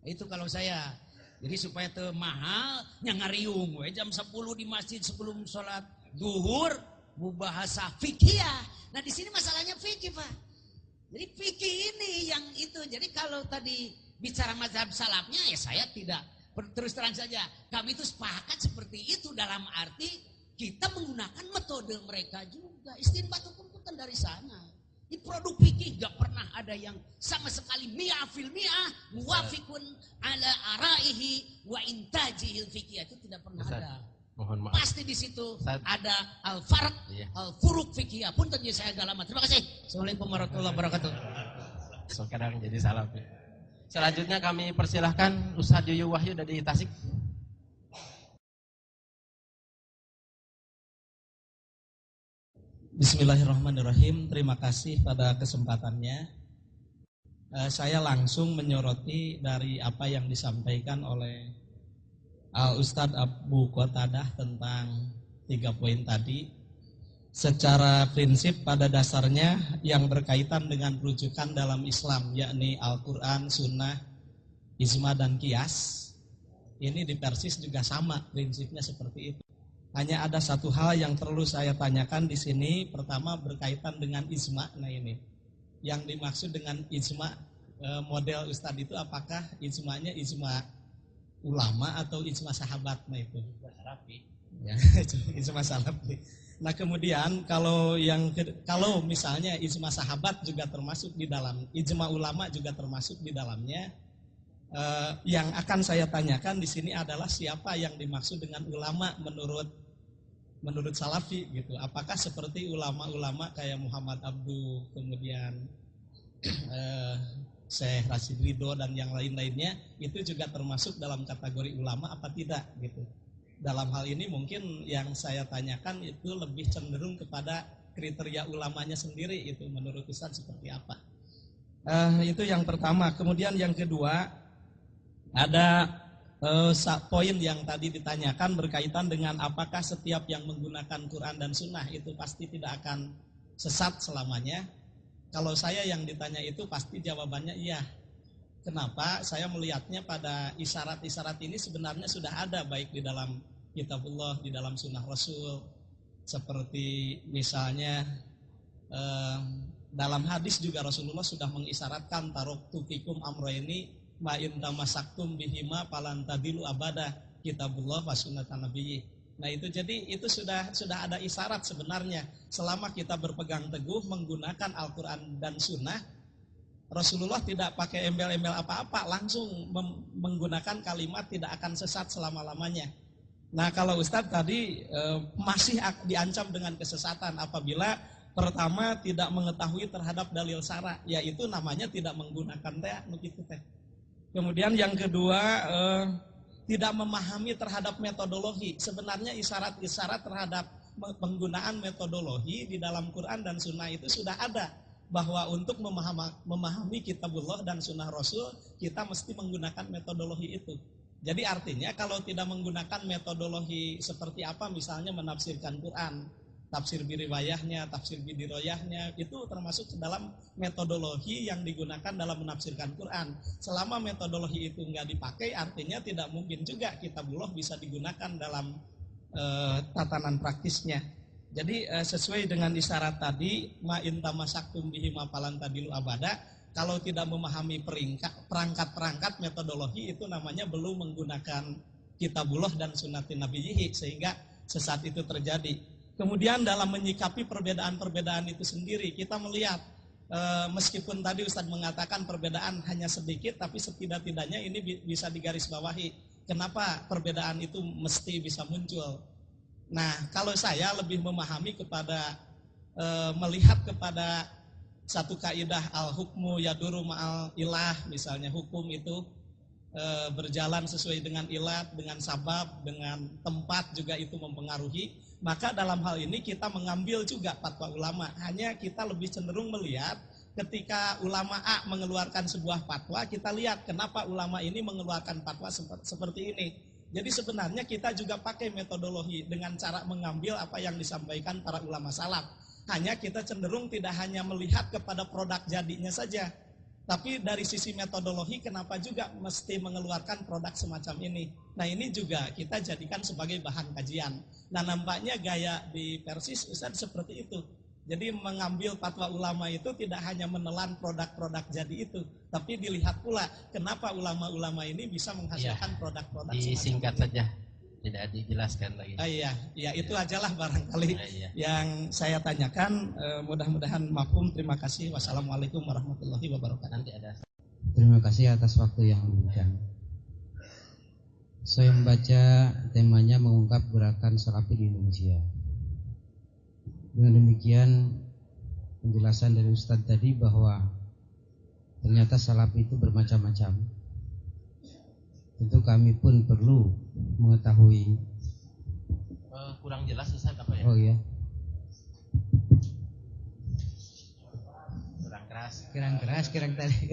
Itu kalau saya. Jadi supaya teu mahal nyangariung we jam 10 di masjid sebelum sholat duhur mubahasa fikih. Nah di sini masalahnya fikih, Pak. Jadi fikih ini yang itu. Jadi kalau tadi bicara mazhab salafnya ya saya tidak terus terang saja, kami itu sepakat seperti itu dalam arti kita menggunakan metode mereka juga. Istinbat hukum itu kan dari sana. Di produk fikih gak pernah ada yang sama sekali mi'ah fil mi'ah muwafiqun ala araihi wa intajihil fikih, itu tidak pernah ada. Mohon maaf. Pasti di situ ada al-farq, al-furuq fikih. Punten saya agak lama. Terima kasih. Assalamualaikum warahmatullahi wabarakatuh. So kadang jadi salah. Selanjutnya kami persilahkan Ustaz Yuyu Wahyu dari Tasik. Bismillahirrahmanirrahim. Terima kasih pada kesempatannya. Saya langsung menyoroti dari apa yang disampaikan oleh Ustadz Abu Qatadah tentang 3 poin tadi. Secara prinsip pada dasarnya yang berkaitan dengan rujukan dalam Islam, yakni Al-Quran, Sunnah, Ijma, dan Qiyas, ini di Persis juga sama prinsipnya seperti itu. Hanya ada satu hal yang perlu saya tanyakan di sini. Pertama berkaitan dengan ijma. Nah ini, yang dimaksud dengan ijma model Ustadz itu apakah ijmanya ijma ulama atau ijma sahabat? Nah itu. Ya, ijma salafi. Nah kemudian kalau misalnya ijma sahabat juga termasuk di dalam, ijma ulama juga termasuk di dalamnya. Yang akan saya tanyakan di sini adalah siapa yang dimaksud dengan ulama menurut Salafi gitu. Apakah seperti ulama-ulama kayak Muhammad Abduh, kemudian Syekh Rashid Ridho dan yang lain-lainnya, itu juga termasuk dalam kategori ulama apa tidak gitu. Dalam hal ini mungkin yang saya tanyakan itu lebih cenderung kepada kriteria ulamanya sendiri, itu menurut Ustaz seperti apa. Itu yang pertama. Kemudian yang kedua, ada poin yang tadi ditanyakan berkaitan dengan apakah setiap yang menggunakan Quran dan Sunnah itu pasti tidak akan sesat selamanya. Kalau saya yang ditanya itu pasti jawabannya iya. Kenapa? Saya melihatnya pada isyarat-isyarat ini sebenarnya sudah ada baik di dalam Kitabullah, di dalam Sunnah Rasul. Seperti misalnya dalam hadis juga Rasulullah sudah mengisyaratkan taraktu fikum amrayni ma in tamasaktum bihima falan tadilu abada, Kitabullah wa sunnatan nabiyyi. Nah itu jadi itu sudah ada isyarat sebenarnya. Selama kita berpegang teguh menggunakan Al-Quran dan Sunnah, Rasulullah tidak pakai embel-embel apa-apa, langsung menggunakan kalimat tidak akan sesat selama-lamanya. Nah kalau Ustadz tadi masih diancam dengan kesesatan apabila pertama tidak mengetahui terhadap dalil syara, yaitu namanya tidak menggunakan begitu teh. Kemudian yang kedua, tidak memahami terhadap metodologi. Sebenarnya isyarat-isyarat terhadap penggunaan metodologi di dalam Quran dan Sunnah itu sudah ada. Bahwa untuk memahami Kitabullah dan Sunnah Rasul, kita mesti menggunakan metodologi itu. Jadi artinya kalau tidak menggunakan metodologi seperti apa, misalnya menafsirkan Quran, tafsir biriwayahnya, tafsir bidiroyahnya, itu termasuk dalam metodologi yang digunakan dalam menafsirkan Quran. Selama metodologi itu nggak dipakai, artinya tidak mungkin juga Kitabullah bisa digunakan dalam tatanan praktisnya. Jadi sesuai dengan isyarat tadi, ma in tamasaktum bihi mapalan tadilu abada, kalau tidak memahami perangkat-perangkat metodologi itu namanya belum menggunakan Kitabullah dan sunnatin nabiyyihi, sehingga sesat itu terjadi. Kemudian dalam menyikapi perbedaan-perbedaan itu sendiri, kita melihat meskipun tadi Ustadz mengatakan perbedaan hanya sedikit, tapi setidak-tidaknya ini bisa digarisbawahi. Kenapa perbedaan itu mesti bisa muncul? Nah, kalau saya lebih memahami kepada melihat kepada satu kaidah al-hukmu yaduru ma'al ilah, misalnya hukum itu berjalan sesuai dengan ilat, dengan sabab, dengan tempat juga itu mempengaruhi. Maka dalam hal ini kita mengambil juga fatwa ulama. Hanya kita lebih cenderung melihat ketika ulama A mengeluarkan sebuah fatwa, kita lihat kenapa ulama ini mengeluarkan fatwa seperti ini. Jadi sebenarnya kita juga pakai metodologi dengan cara mengambil apa yang disampaikan para ulama salaf. Hanya kita cenderung tidak hanya melihat kepada produk jadinya saja, tapi dari sisi metodologi kenapa juga mesti mengeluarkan produk semacam ini. Nah ini juga kita jadikan sebagai bahan kajian. Nah nampaknya gaya di Persis Ustaz seperti itu. Jadi mengambil fatwa ulama itu tidak hanya menelan produk-produk jadi itu, tapi dilihat pula kenapa ulama-ulama ini bisa menghasilkan produk-produk semacam disingkat itu. saja. tidak dijelaskan lagi. Iya, ya itu ajalah barangkali Iya. yang saya tanyakan. Mudah-mudahan mafhum. Terima kasih. Wassalamualaikum warahmatullahi wabarakatuh. Nanti ada. Terima kasih atas waktu yang diberikan. Saya membaca temanya mengungkap gerakan Salafi di Indonesia. Dengan demikian penjelasan dari Ustadz tadi bahwa ternyata Salafi itu bermacam-macam. Tentu kami pun perlu mengetahui. Kurang jelas Ustaz apa ya? Oh iya, Kurang keras. kurang tadi.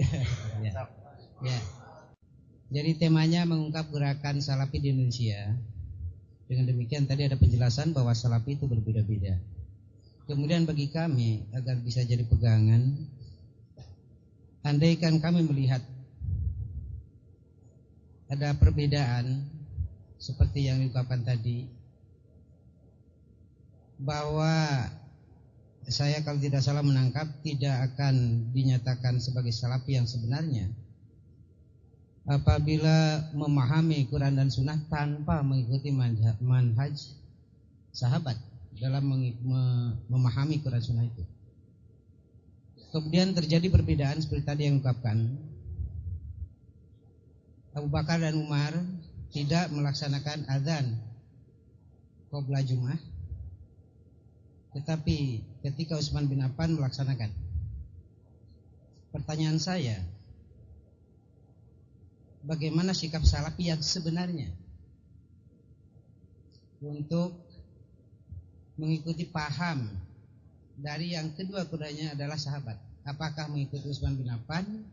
Ya. Ya. Jadi temanya mengungkap gerakan Salafi di Indonesia. Dengan demikian tadi ada penjelasan bahwa Salafi itu berbeda-beda. Kemudian bagi kami agar bisa jadi pegangan, andaikan kami melihat ada perbedaan seperti yang diungkapkan tadi, bahwa saya kalau tidak salah menangkap tidak akan dinyatakan sebagai Salafi yang sebenarnya apabila memahami Quran dan Sunnah tanpa mengikuti manhaj sahabat dalam memahami Quran Sunnah itu. Kemudian terjadi perbedaan seperti tadi yang diungkapkan. Abu Bakar dan Umar tidak melaksanakan azan qabla Jumat, tetapi ketika Utsman bin Affan melaksanakan. Pertanyaan saya, bagaimana sikap Salafi yang sebenarnya untuk mengikuti paham dari yang kedua keduanya adalah sahabat? Apakah mengikuti Utsman bin Affan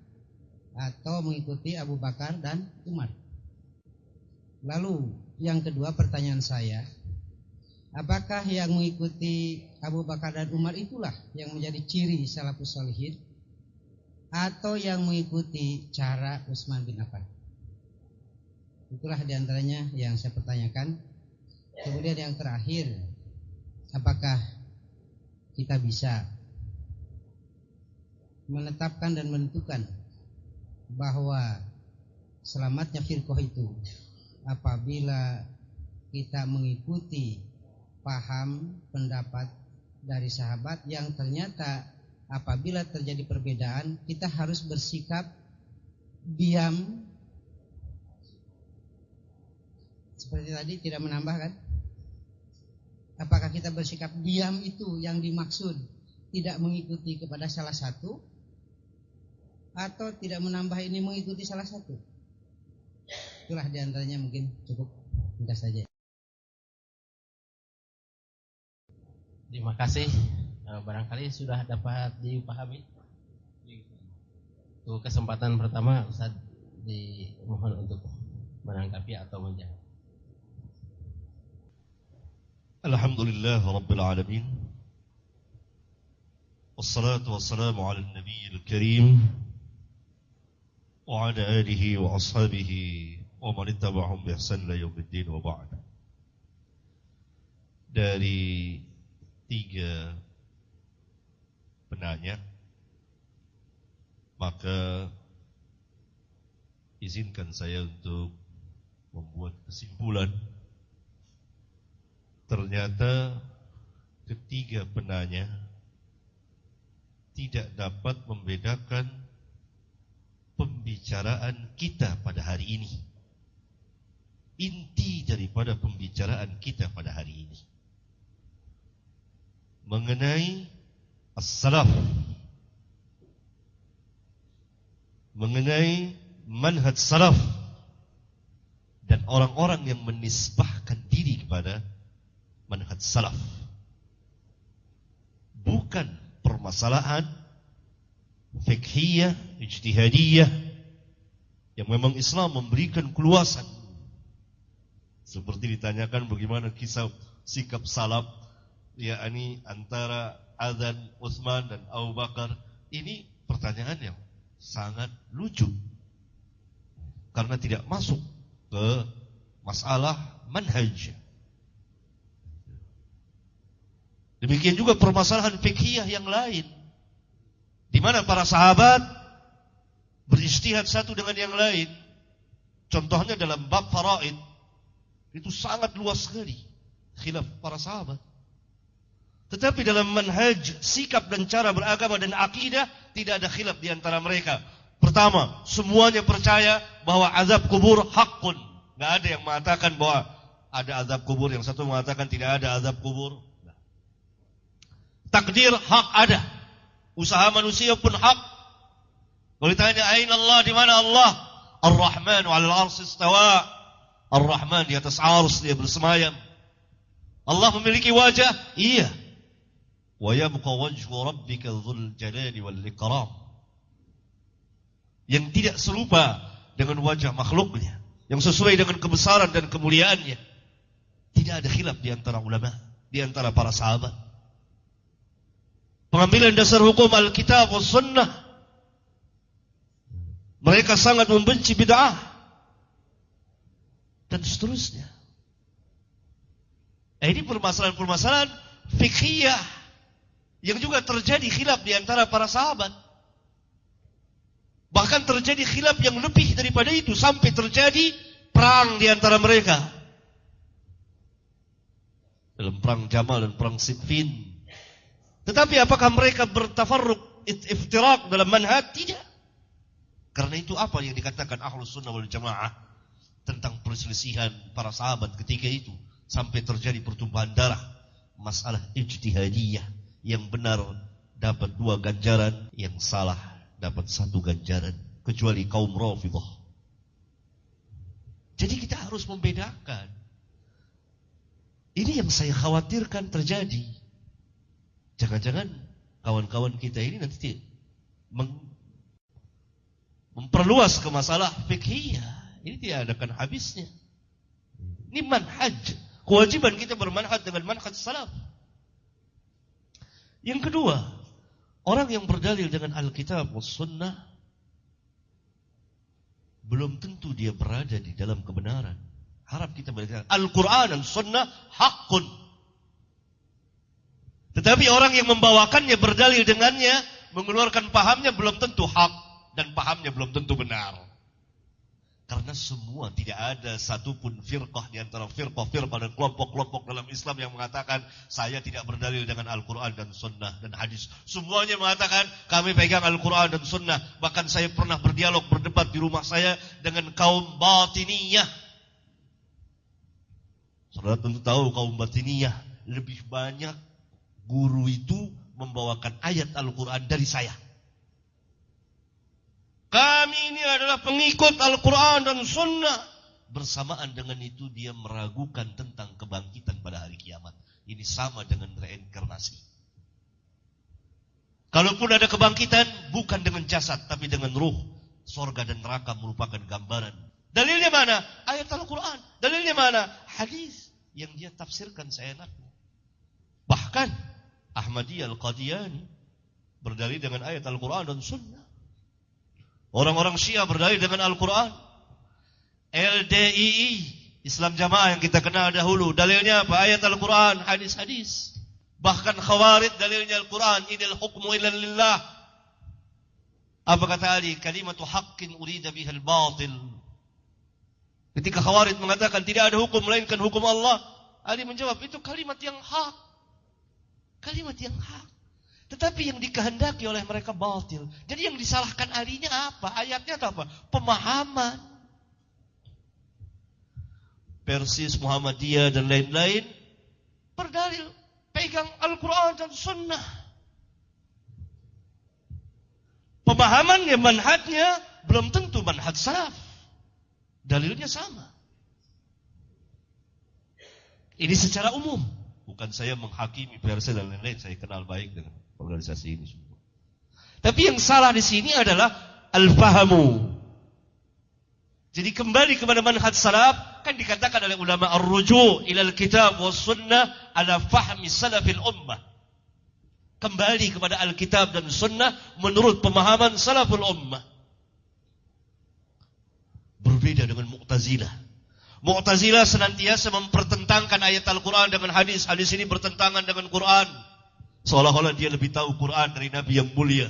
atau mengikuti Abu Bakar dan Umar? Lalu yang kedua pertanyaan saya, apakah yang mengikuti Abu Bakar dan Umar itulah yang menjadi ciri salafus shalihin, atau yang mengikuti cara Utsman bin Affan? Itulah diantaranya yang saya pertanyakan. Kemudian yang terakhir, apakah kita bisa menetapkan dan menentukan bahwa selamatnya firqah itu apabila kita mengikuti paham pendapat dari sahabat yang ternyata apabila terjadi perbedaan kita harus bersikap diam seperti tadi, tidak menambah kan? Apakah kita bersikap diam itu yang dimaksud tidak mengikuti kepada salah satu, atau tidak menambah ini mengikuti salah satu? Itulah diantaranya, mungkin cukup mudah saja. Terima kasih. Barangkali sudah dapat dipahami. Untuk kesempatan pertama Ustaz dimohon untuk menanggapi atau menjawab. Alhamdulillah Rabbil Alamin. Wassalatu wassalamu ala nabiyil karim wa ala alihi wa ashabihi wa man ittaba'ahum bi ihsan ila yaumiddin wa ba'd. Dari 3 penanya, maka izinkan saya untuk membuat kesimpulan. Ternyata ketiga penanya tidak dapat membedakan pembicaraan kita pada hari ini. Inti daripada pembicaraan kita pada hari ini mengenai as-salaf, mengenai manhaj salaf dan orang-orang yang menisbahkan diri kepada manhaj salaf. Bukan permasalahan fiqhiyah, ijtihadiyah yang memang Islam memberikan keluasan. Seperti ditanyakan bagaimana kisah sikap salaf, yakni antara azan Utsman dan Abu Bakar. Ini pertanyaan yang sangat lucu karena tidak masuk ke masalah manhaj. Demikian juga permasalahan fiqhiyah yang lain, di mana para sahabat berijtihad satu dengan yang lain. Contohnya dalam bab faraid, Itu sangat luas sekali khilaf para sahabat. Tetapi dalam manhaj, sikap dan cara beragama dan akidah tidak ada khilaf di antara mereka. Pertama, semuanya percaya bahwa azab kubur hakun. Enggak ada yang mengatakan bahwa ada azab kubur, yang satu mengatakan tidak ada azab kubur. Takdir hak ada. Usaha manusia pun hak. Kalau ditanya aina Allah, di mana Allah? Ar-Rahmanu 'alal 'arsy istawa. Ar-Rahman di atas ars dia bersemayam. Allah memiliki wajah? Iya. Wa yabqa wajhu rabbika dzul jalali wal ikram. Yang tidak serupa dengan wajah makhluknya, yang sesuai dengan kebesaran dan kemuliaannya. Tidak ada khilaf di antara ulama, di antara para sahabat. Pengambilan dasar hukum Alkitab was Sunnah. Mereka sangat membenci bid'ah dan seterusnya. Ini permasalahan-permasalahan fikhiyah yang juga terjadi khilaf di antara para sahabat. Bahkan terjadi khilaf yang lebih daripada itu, sampai terjadi perang di antara mereka. Dalam perang Jamal dan perang Siffin. Tetapi apakah mereka bertafarruq, iftiraq dalam manhaj? Tidak. Karena itu apa yang dikatakan Ahlus Sunnah wal Jamaah tentang perselisihan para sahabat ketika itu, sampai terjadi pertumpahan darah. Masalah ijtihadiyah, yang benar dapat 2 ganjaran, yang salah dapat 1 ganjaran, kecuali kaum Rafidhah. Jadi kita harus membedakan. Ini yang saya khawatirkan terjadi. Jangan-jangan kawan-kawan kita ini nanti memperluas ke masalah fikhiyah. Ini tidak akan habisnya. Ini manhaj. Kewajiban kita bermanhaj dengan manhaj salaf. Yang kedua, orang yang berdalil dengan Alkitab was Sunnah belum tentu dia berada di dalam kebenaran. Harap kita berkata Al-Quran dan Sunnah hakun. Tetapi orang yang membawakannya, berdalil dengannya, mengeluarkan pahamnya, belum tentu hak, dan pahamnya belum tentu benar. Karena semua, tidak ada satupun firqah di antara firqah dan kelompok-kelompok dalam Islam yang mengatakan saya tidak berdalil dengan Al-Quran dan Sunnah dan hadis. Semuanya mengatakan kami pegang Al-Quran dan Sunnah. Bahkan saya pernah berdialog, berdebat di rumah saya dengan kaum Batiniyah. Saudara tentu tahu kaum Batiniyah lebih banyak guru itu membawakan ayat Al-Quran dari saya. Kami ini adalah pengikut Al-Quran dan Sunnah. Bersamaan dengan itu dia meragukan tentang kebangkitan pada hari kiamat. Ini sama dengan reinkarnasi. Kalaupun ada kebangkitan, bukan dengan jasad, tapi dengan ruh. Sorga dan neraka merupakan gambaran. Dalilnya mana? Ayat Al-Quran. Dalilnya mana? Hadis yang dia tafsirkan seenaknya. Bahkan Ahmadiyah Al-Qadiani berdalil dengan ayat Al-Quran dan Sunnah. Orang-orang Syiah berdalil dengan Al-Quran. LDII, Islam Jamaah yang kita kenal dahulu, dalilnya apa? Ayat Al-Quran, hadis-hadis. Bahkan Khawarij dalilnya Al-Quran, inil hukmu illa lillah. Apa kata Ali? Kalimatu haqqin urida bihal batil. Ketika Khawarij mengatakan tidak ada hukum melainkan hukum Allah, Ali menjawab, itu kalimat yang hak. Kalimat yang hak. Tetapi yang dikehendaki oleh mereka batil. Jadi yang disalahkan alinya apa? Ayatnya atau apa? Pemahaman. Persis, Muhammadiyah dan lain-lain berdalil pegang Al-Quran dan Sunnah. Pemahamannya, manhajnya belum tentu manhaj salaf. Dalilnya sama. Ini secara umum. Bukan saya menghakimi PRC dan lain-lain. Saya kenal baik dengan organisasi ini semua. Tapi yang salah di sini adalah al-fahamu. Jadi kembali kepada manhaj salaf, kan dikatakan oleh ulama ar-ruju' ilal kitab was sunnah ala fahmi salafil ummah. Kembali kepada Alkitab dan Sunnah menurut pemahaman salaful ummah. Berbeda dengan Mu'tazilah. Mu'tazilah senantiasa mempertentangkan ayat Al-Quran dengan hadis. Hadis ini bertentangan dengan Quran. Seolah-olah dia lebih tahu Quran dari Nabi yang mulia.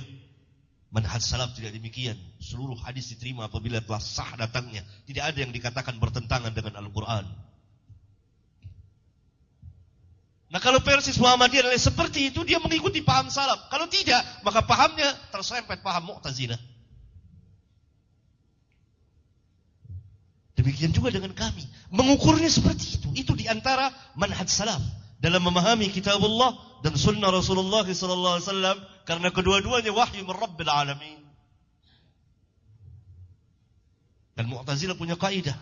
Manhaj salaf tidak demikian. Seluruh hadis diterima apabila telah sah datangnya. Tidak ada yang dikatakan bertentangan dengan Al-Quran. Nah kalau persis Muhammadiyah adalah seperti itu, dia mengikuti paham salaf. Kalau tidak, maka pahamnya tersempet paham Mu'tazilah. Demikian juga dengan kami. Mengukurnya seperti itu. Itu diantara manhaj salaf dalam memahami kitabullah dan sunnah Rasulullah SAW, karena kedua-duanya wahyu min Rabbil Alamin. Dan Mu'tazilah punya kaidah.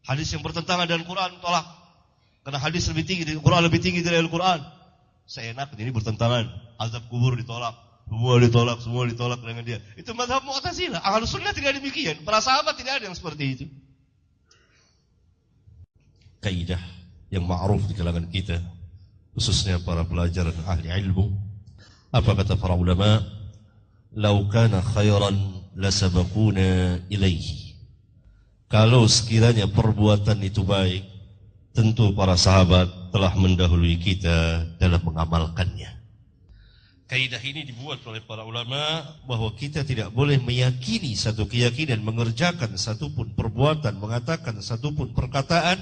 Hadis yang bertentangan dengan Quran tolak. Karena hadis lebih tinggi dari Quran, lebih tinggi dari Al-Quran. Seenak ini bertentangan. Azab kubur ditolak. Semua ditolak dengan dia. Itu mazhab Mu'tazilah. Ahlus Sunnah tidak demikian. Para sahabat tidak ada yang seperti itu. Kaidah yang ma'ruf di kalangan kita, khususnya para pelajar dan ahli ilmu. Apa kata para ulama? Lau kana khairan lasabaquna ilaihi. Kalau sekiranya perbuatan itu baik, tentu para sahabat telah mendahului kita dalam mengamalkannya. Kaidah ini dibuat oleh para ulama bahwa kita tidak boleh meyakini satu keyakinan, mengerjakan satu pun perbuatan, mengatakan satu pun perkataan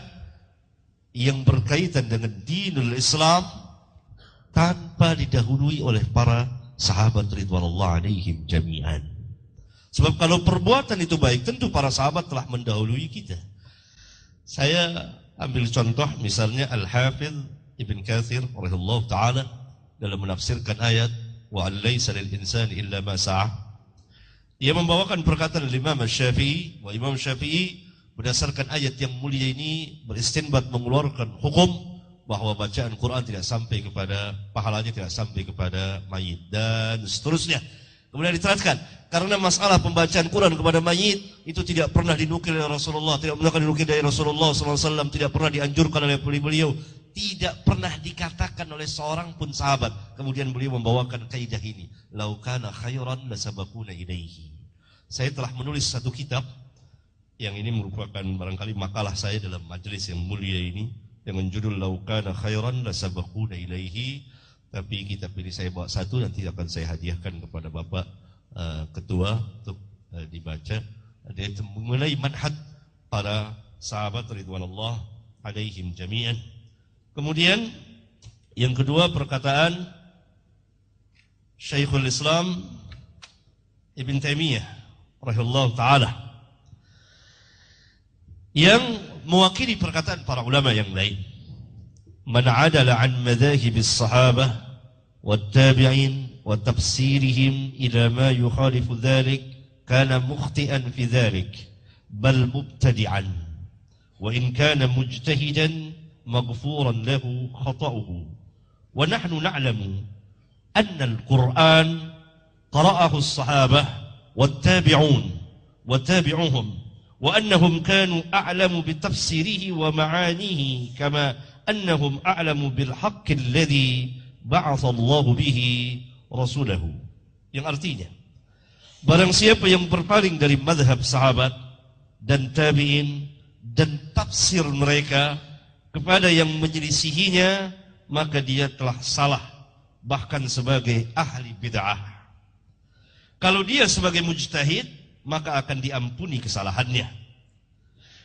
yang berkaitan dengan dinul Islam tanpa didahului oleh para sahabat ridwanullah alaihim jami'an. Sebab kalau perbuatan itu baik, tentu para sahabat telah mendahului kita. Saya ambil contoh misalnya Al-Hafidh Ibn Katsir rahimahullah ta'ala dalam menafsirkan ayat wa an laysa lil insani illa ma sa'a. Dia membawakan perkataan Imam Syafi'i, wa Imam Syafi'i berdasarkan ayat yang mulia ini beristinbat mengeluarkan hukum bahwa bacaan Quran tidak sampai kepada pahalanya, tidak sampai kepada mayit dan seterusnya. Kemudian diterangkan karena masalah pembacaan Quran kepada mayit itu tidak pernah dinukil oleh Rasulullah, tidak pernah dinukil dari Rasulullah SAW, tidak pernah dianjurkan oleh beliau, tidak pernah dikatakan oleh seorang pun sahabat. Kemudian beliau membawakan kaidah ini, lau kana khairan lasabaquna ilaihi. Saya telah menulis satu kitab yang ini merupakan barangkali makalah saya dalam majelis yang mulia ini dengan judul lau kana khairan lasabaquna ilaihi. Tapi kitab ini saya bawa satu, nanti akan saya hadiahkan kepada Bapak Ketua untuk dibaca. Dia mengenai manhaj para sahabat ridwanullah alaihim jami'an. Kemudian yang kedua perkataan Syekhul Islam Ibn Taimiyah rahimahullah ta'ala yang mewakili perkataan para ulama yang lain. Man adala an madhahibis sahabah والتابعين وتفسيرهم إلى ما يخالف ذلك كان مخطئا في ذلك بل مبتدعا وإن كان مجتهدا مغفورا له خطأه ونحن نعلم أن القرآن قرأه الصحابة والتابعون وتابعهم وأنهم كانوا أعلم بتفسيره ومعانيه كما أنهم أعلم بالحق الذي ba'athallahu bihi rasulahu. Yang artinya barang siapa yang berpaling dari mazhab sahabat dan tabi'in dan tafsir mereka kepada yang menyelisihinya, maka dia telah salah, bahkan sebagai ahli bid'ah. Kalau dia sebagai mujtahid, maka akan diampuni kesalahannya.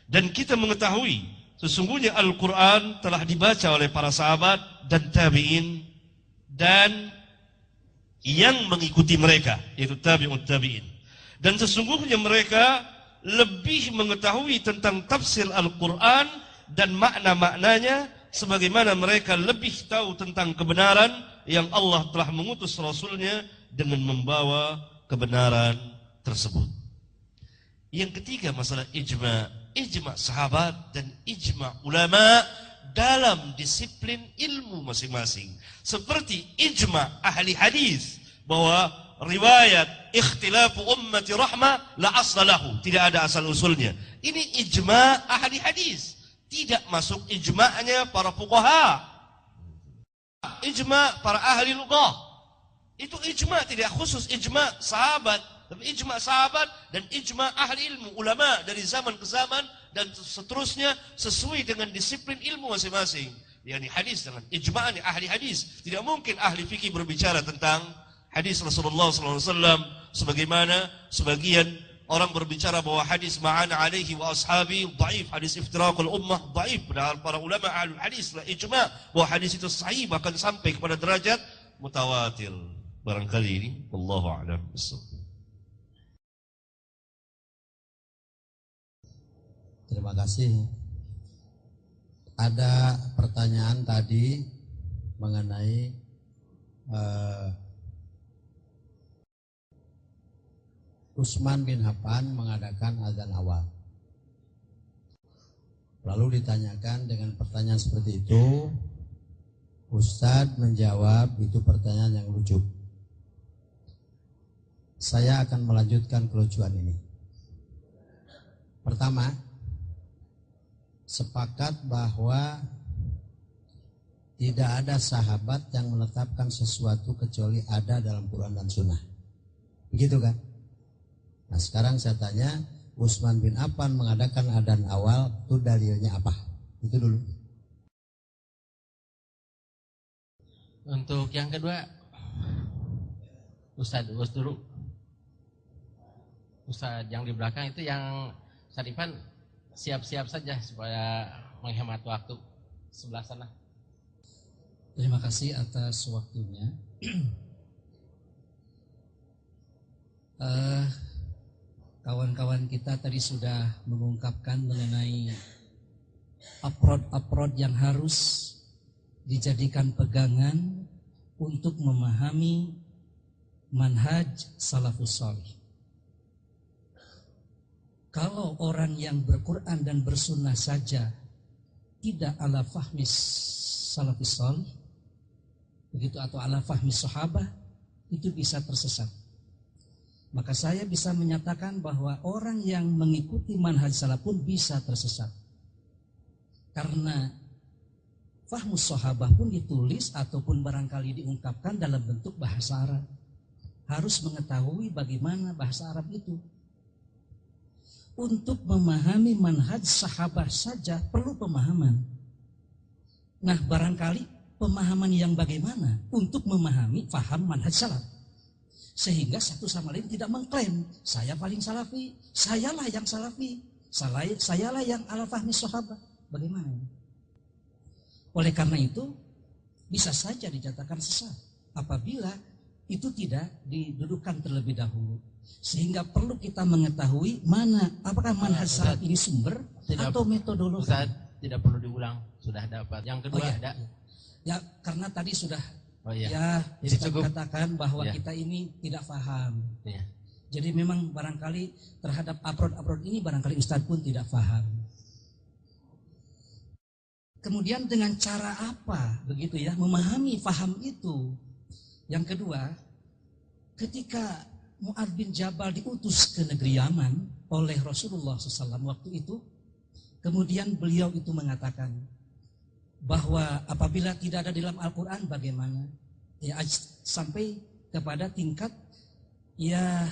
Dan kita mengetahui sesungguhnya Al-Quran telah dibaca oleh para sahabat dan tabi'in dan yang mengikuti mereka, yaitu tabi'ut tabi'in. Dan sesungguhnya mereka lebih mengetahui tentang tafsir Al-Quran dan makna-maknanya, sebagaimana mereka lebih tahu tentang kebenaran yang Allah telah mengutus Rasulnya dengan membawa kebenaran tersebut. Yang ketiga masalah ijma' sahabat dan ijma' ulama dalam disiplin ilmu masing-masing. Seperti ijma' ahli hadis bahwa riwayat ikhtilafu ummati rahmah la asla lahu, tidak ada asal usulnya. Ini ijma' ahli hadis, tidak masuk ijma'nya para fuqaha, ijma' para ahli lughah. Itu ijma', tidak khusus ijma' sahabat, tapi ijma' sahabat dan ijma' ahli ilmu, ulama dari zaman ke zaman dan seterusnya sesuai dengan disiplin ilmu masing-masing. Yani hadis dengan ijma'nya ahli hadis. Tidak mungkin ahli fikih berbicara tentang hadis Rasulullah SAW sebagaimana sebagian orang berbicara bahwa hadis ma'ana alaihi wa ashabi dhaif, hadis iftiraqul ummah dhaif. Padahal para ulama ahlul hadis lah ijma' bahwa hadis itu sahih, bahkan sampai kepada derajat mutawatir. Barangkali ini wallahu a'lam bissawab. Terima kasih. Ada pertanyaan tadi mengenai Utsman bin Affan mengadakan azan awal. Lalu ditanyakan dengan pertanyaan seperti itu, Ustadz menjawab itu pertanyaan yang lucu. Saya akan melanjutkan kelucuan ini. Pertama, sepakat bahwa tidak ada sahabat yang menetapkan sesuatu kecuali ada dalam Quran dan Sunnah. Begitu kan? Nah sekarang saya tanya, Utsman bin Affan mengadakan adzan awal, itu dalilnya apa? Itu dulu. Untuk yang kedua, Ustadz dulu. Ustadz yang di belakang itu yang Ustadz Ivan siap-siap saja supaya menghemat waktu. Sebelah sana. Terima kasih atas waktunya. Kawan-kawan kita tadi sudah mengungkapkan mengenai approach yang harus dijadikan pegangan untuk memahami manhaj salafus salih. Kalau orang yang berquran dan bersunnah saja tidak ala fahmi salafus salih, begitu, atau ala fahmi sahabah, itu bisa tersesat. Maka saya bisa menyatakan bahwa orang yang mengikuti manhaj salaf pun bisa tersesat. Karena fahmus sahabah pun ditulis ataupun barangkali diungkapkan dalam bentuk bahasa Arab. Harus mengetahui bagaimana bahasa Arab itu. Untuk memahami manhaj sahabah saja perlu pemahaman. Nah barangkali pemahaman yang bagaimana untuk memahami faham manhaj salaf. Sehingga satu sama lain tidak mengklaim saya paling salafi, sayalah yang salafi, sayalah yang ala fahmi sahabat. Bagaimana ini? Oleh karena itu bisa saja dinyatakan sesat apabila itu tidak didudukan terlebih dahulu. Sehingga perlu kita mengetahui mana apakah manhaj salaf ini sumber atau metodologi. Ustaz, tidak perlu diulang, sudah dapat. Yang kedua ada. Ya karena tadi sudah. Oh iya. Ya, jadi Ustaz cukup katakan bahwa ya. kita ini tidak paham. Ya. Jadi memang barangkali terhadap approach ini barangkali Ustaz pun tidak paham. Kemudian dengan cara apa begitu ya memahami faham itu. Yang kedua, ketika Mu'adz bin Jabal diutus ke negeri Yaman oleh Rasulullah SAW waktu itu, kemudian beliau itu mengatakan bahwa apabila tidak ada dalam Al-Quran bagaimana? Ya sampai kepada tingkat ya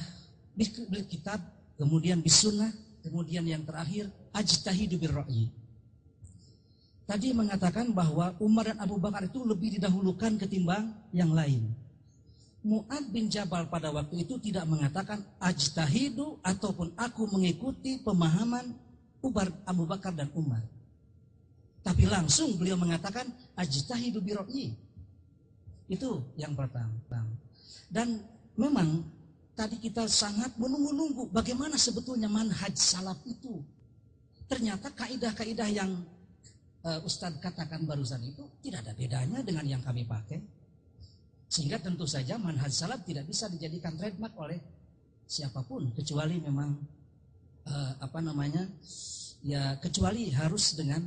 bil kitab, kemudian bisunnah, kemudian yang terakhir ajtahidu birra'yi. Tadi mengatakan bahwa Umar dan Abu Bakar itu lebih didahulukan ketimbang yang lain. Mu'adz bin Jabal pada waktu itu tidak mengatakan ajtahidu ataupun aku mengikuti pemahaman Abu Bakar dan Umar. Tapi langsung beliau mengatakan ajtahidu birra'yi. Itu yang pertama. Dan memang tadi kita sangat menunggu-nunggu bagaimana sebetulnya manhaj salaf itu. Ternyata kaidah-kaidah yang Ustadz katakan barusan itu tidak ada bedanya dengan yang kami pakai. Sehingga tentu saja manhaj salaf tidak bisa dijadikan trademark oleh siapapun kecuali memang kecuali harus dengan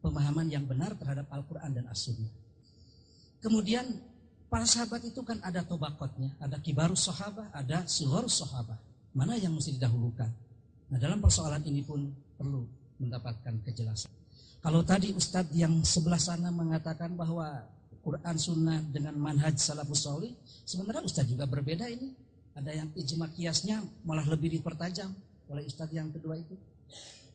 pemahaman yang benar terhadap Al-Quran dan As-Sunnah. Kemudian para sahabat itu kan ada tobakotnya, ada kibarus sahabah, ada sughorus sahabah. Mana yang mesti didahulukan? Nah dalam persoalan ini pun perlu mendapatkan kejelasan. Kalau tadi Ustadz yang sebelah sana mengatakan bahwa Quran Sunnah dengan manhaj salafus sholih, sebenarnya Ustadz juga berbeda ini. Ada yang ijma kiasnya malah lebih dipertajam oleh Ustadz yang kedua itu.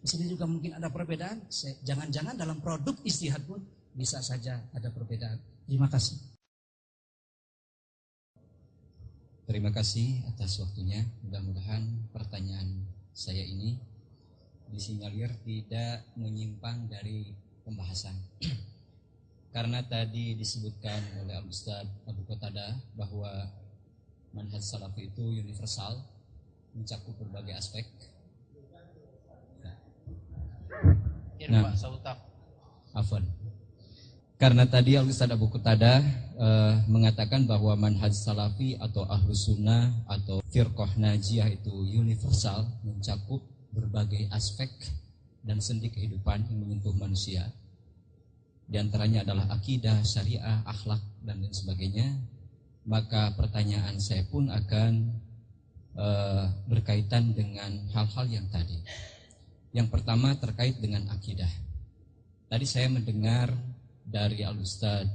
Di sini juga mungkin ada perbedaan. Jangan-jangan dalam produk ijtihad pun bisa saja ada perbedaan. Terima kasih. Terima kasih atas waktunya. Mudah-mudahan pertanyaan saya ini disinyalir tidak menyimpang dari pembahasan. Karena tadi disebutkan oleh Al-Ustaz Abu Qatadah bahwa manhaj salafi itu universal, mencakup berbagai aspek. Nah, afwan. Karena tadi Al-Ustaz Abu Qatadah mengatakan bahwa manhaj salafi atau ahlus sunnah atau firqah najiyah itu universal, mencakup berbagai aspek dan sendi kehidupan yang menyentuh manusia. Di antaranya adalah akidah, syariah, akhlak, dan lain sebagainya. Maka pertanyaan saya pun akan berkaitan dengan hal-hal yang tadi. Yang pertama terkait dengan akidah. Tadi saya mendengar dari Al-Ustaz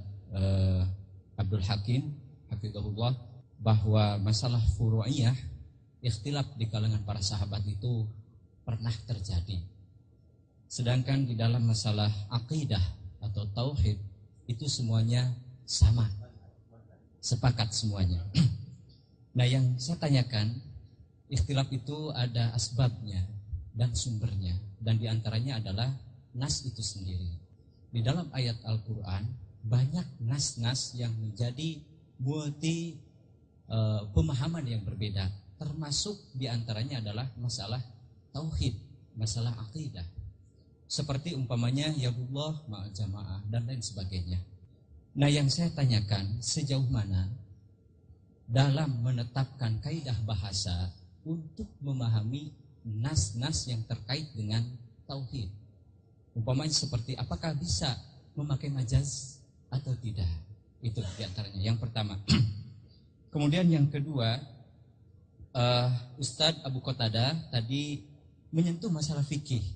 Abdul Hakim hafizahullah bahwa masalah furu'iyah, ikhtilaf di kalangan para sahabat itu pernah terjadi. Sedangkan di dalam masalah akidah atau tauhid itu semuanya sama, sepakat semuanya. Nah, yang saya tanyakan, ikhtilaf itu ada asbabnya dan sumbernya, dan diantaranya adalah nas itu sendiri. Di dalam ayat Al-Quran banyak nas-nas yang menjadi multi pemahaman yang berbeda, termasuk diantaranya adalah masalah tauhid, masalah akidah. Seperti umpamanya yadullah ma'al jamaah dan lain sebagainya. Nah, yang saya tanyakan, sejauh mana dalam menetapkan kaidah bahasa untuk memahami nas-nas yang terkait dengan tauhid. Umpamanya seperti apakah bisa memakai majaz atau tidak. Itu diantaranya yang pertama. Kemudian yang kedua, Ustadz Abu Qatadah tadi menyentuh masalah fikih.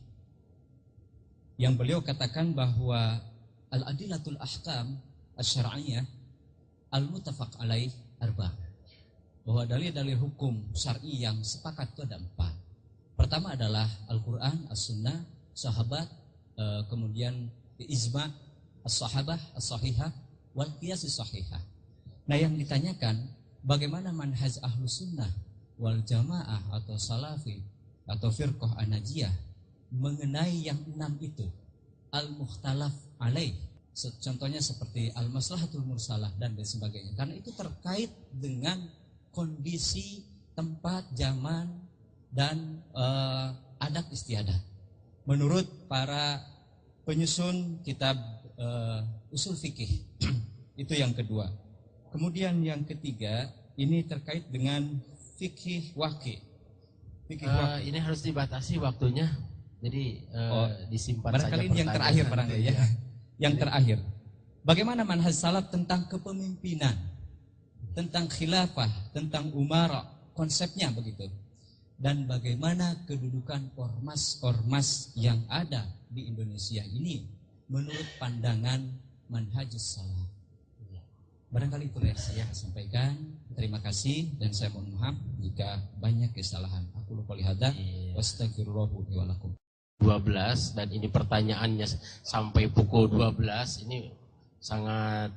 Yang beliau katakan bahwa al-adilatul ahkam asy-syar'iyyah al-muttafaq alaih arba'. Bahwa dalil-dalil hukum syar'i yang sepakat itu ada 4. Pertama adalah Al-Qur'an, As-Sunnah, sahabat, kemudian ijma' as-sahabah as-sahihah wal qiyas as-sahihah. Nah, yang ditanyakan bagaimana manhaj Ahlus Sunnah wal Jamaah atau Salafi atau firqah An-Najiyah mengenai yang 6 itu, al-mukhtalaf alaih. Contohnya seperti al-maslahatul mursalah dan lain sebagainya. Karena itu terkait dengan kondisi, tempat, zaman, dan adat istiadat. Menurut para penyusun kitab usul fikih. Itu yang kedua. Kemudian yang ketiga, ini terkait dengan fikih waqi. Ini harus dibatasi waktunya. Jadi disimpan barangkali saja yang terakhir barangkali ya. Yang terakhir, bagaimana manhaj salaf tentang kepemimpinan, tentang khilafah, tentang umara, konsepnya begitu. Dan bagaimana kedudukan ormas-ormas yang ada di Indonesia ini menurut pandangan manhajus salaf. Barangkali itu yang saya sampaikan. Terima kasih dan saya mohon maaf jika banyak kesalahan. Aku lupa lihada. Wastaghfirullahu li wa lakum. 12 dan ini pertanyaannya sampai pukul 12 ini sangat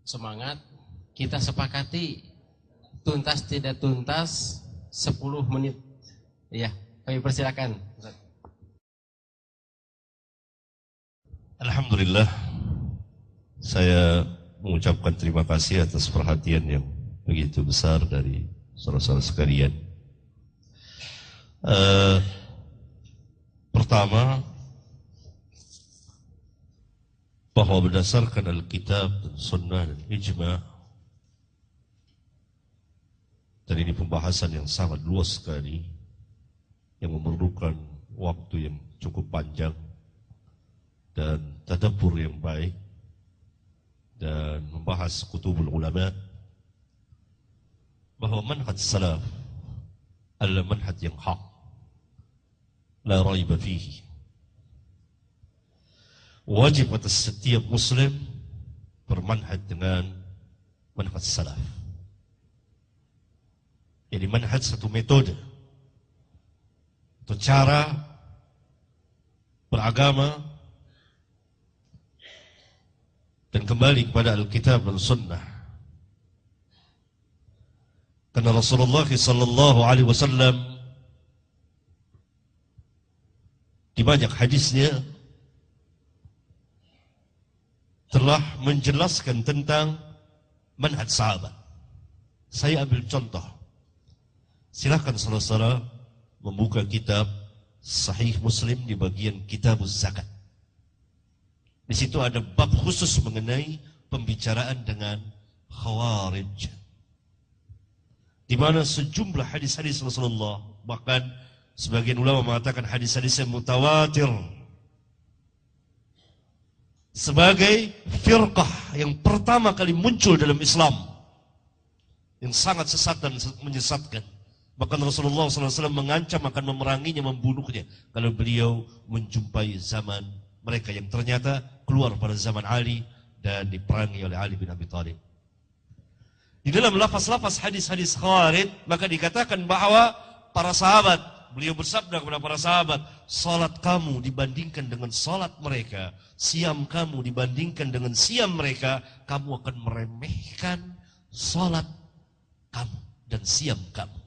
semangat. Kita sepakati tuntas tidak tuntas 10 menit. Iya, kami persilakan. Alhamdulillah, saya mengucapkan terima kasih atas perhatian yang begitu besar dari saudara-saudara sekalian. Pertama, bahwa berdasarkan Alkitab dan Sunnah dan Ijma', dan ini pembahasan yang sangat luas sekali, yang memerlukan waktu yang cukup panjang dan tadabbur yang baik, dan membahas kutubul ulama, bahwa manhaj salaf adalah manhaj yang hak, la raiba fihi. Wajib atas setiap muslim bermanhaj dengan manhaj salaf. Jadi manhaj satu metode atau cara beragama dan kembali kepada Alkitab dan Sunnah. Karena Rasulullah sallallahu alaihi wasallam di banyak hadisnya telah menjelaskan tentang manhaj sahabat. Saya ambil contoh. Silakan saudara-saudara membuka kitab Sahih Muslim di bagian Kitabuz Zakat. Di situ ada bab khusus mengenai pembicaraan dengan Khawarij. Di mana sejumlah hadis-hadis Rasulullah, bahkan sebagian ulama mengatakan hadis-hadisnya mutawatir, sebagai firqah yang pertama kali muncul dalam Islam, yang sangat sesat dan menyesatkan. Bahkan Rasulullah SAW mengancam akan memeranginya, membunuhnya kalau beliau menjumpai zaman mereka yang ternyata keluar pada zaman Ali dan diperangi oleh Ali bin Abi Thalib. Di dalam lafaz-lafaz hadis-hadis Khawarij maka dikatakan bahwa para sahabat, beliau bersabda kepada para sahabat, salat kamu dibandingkan dengan salat mereka, siam kamu dibandingkan dengan siam mereka, kamu akan meremehkan salat kamu dan siam kamu.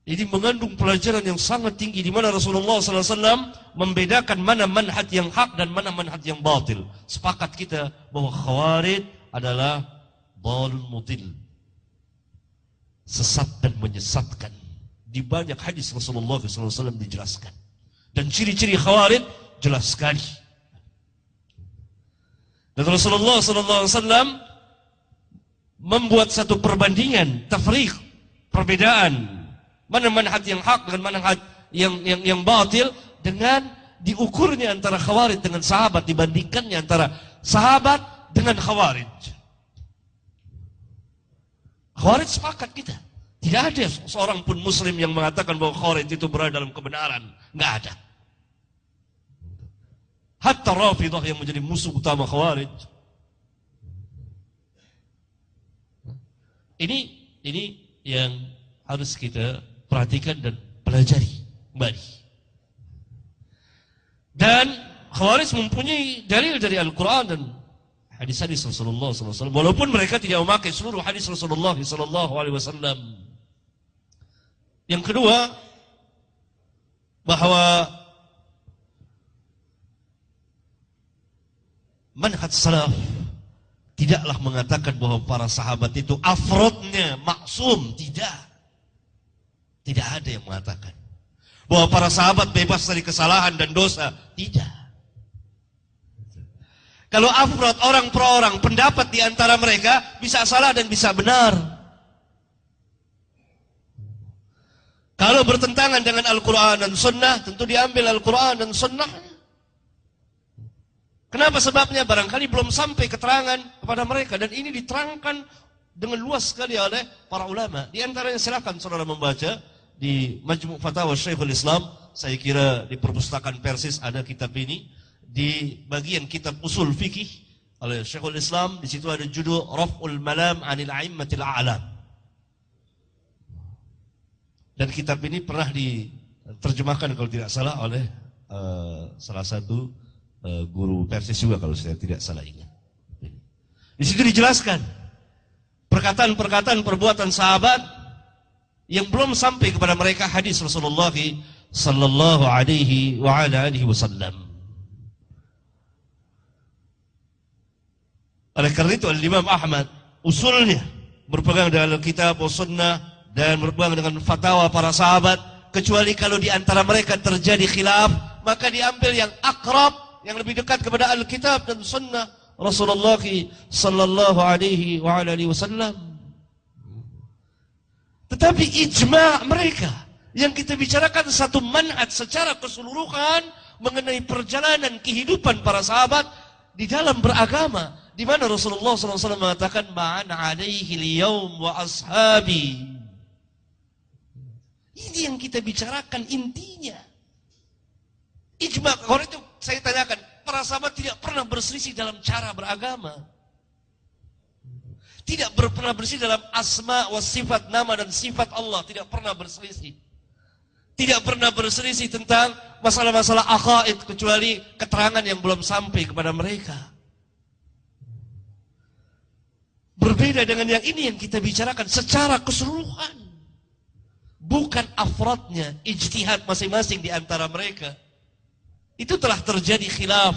Ini mengandung pelajaran yang sangat tinggi di mana Rasulullah SAW membedakan mana manhaj yang hak dan mana manhaj yang batil. Sepakat kita bahwa Khawarij adalah dhalun mutil, sesat dan menyesatkan. Di banyak hadis Rasulullah SAW dijelaskan. Dan ciri-ciri Khawarij jelas sekali. Dan Rasulullah SAW membuat satu perbandingan, tafriq, perbedaan. Mana manhaj yang hak dengan manhaj yang batil, dengan diukurnya antara Khawarij dengan sahabat, dibandingkannya antara sahabat dengan Khawarij. Khawarij sepakat kita. Tidak ada seorang pun muslim yang mengatakan bahwa Khawarij itu berada dalam kebenaran. Enggak ada. Hatta Rafidah yang menjadi musuh utama Khawarij. Ini yang harus kita perhatikan dan pelajari kembali. Dan Khawarij mempunyai dalil dari Al-Quran dan hadis-hadis Rasulullah SAW. Walaupun mereka tidak memakai seluruh hadis Rasulullah SAW. Yang kedua, bahwa manhaj salaf tidaklah mengatakan bahwa para sahabat itu afrodnya maksum. Tidak ada yang mengatakan bahwa para sahabat bebas dari kesalahan dan dosa. Tidak. Kalau afrod, orang per orang, pendapat di antara mereka bisa salah dan bisa benar. Kalau bertentangan dengan Al-Quran dan Sunnah, tentu diambil Al-Quran dan Sunnah. Kenapa sebabnya? Barangkali belum sampai keterangan kepada mereka. Dan ini diterangkan dengan luas sekali oleh para ulama. Di antaranya silakan saudara membaca di Majmu' Fatawa Syekhul Islam. Saya kira di perpustakaan Persis ada kitab ini. Di bagian kitab usul fikih oleh Syekhul Islam, di situ ada judul Raf'ul Malam 'anil A'immatil A'lam. Dan kitab ini pernah diterjemahkan kalau tidak salah oleh salah satu guru Persis juga kalau saya tidak salah ingat. Di situ dijelaskan perkataan-perkataan perbuatan sahabat yang belum sampai kepada mereka hadis Rasulullah sallallahu alaihi wa ala alihi wasallam. Oleh karena itu Al-Imam Ahmad usulnya berpegang dengan kitab Sunnah dan berpegang dengan fatwa para sahabat, kecuali kalau di antara mereka terjadi khilaf, maka diambil yang akrab, yang lebih dekat kepada Alkitab dan Sunnah Rasulullah sallallahu alaihi wa alihi wasallam. Tetapi ijma' mereka yang kita bicarakan satu manhaj secara keseluruhan mengenai perjalanan kehidupan para sahabat di dalam beragama, di mana Rasulullah SAW mengatakan ma'ana alaihi al-yawm wa ashabi. Ini yang kita bicarakan intinya. Ijma'. Kalau itu saya tanyakan, para sahabat tidak pernah berselisih dalam cara beragama. Tidak pernah berselisih dalam asma wa sifat, nama dan sifat Allah. Tidak pernah berselisih. Tidak pernah berselisih tentang masalah-masalah aqaid, kecuali keterangan yang belum sampai kepada mereka. Berbeda dengan yang ini yang kita bicarakan secara keseluruhan. Bukan afrodnya, ijtihad masing-masing di antara mereka. Itu telah terjadi khilaf.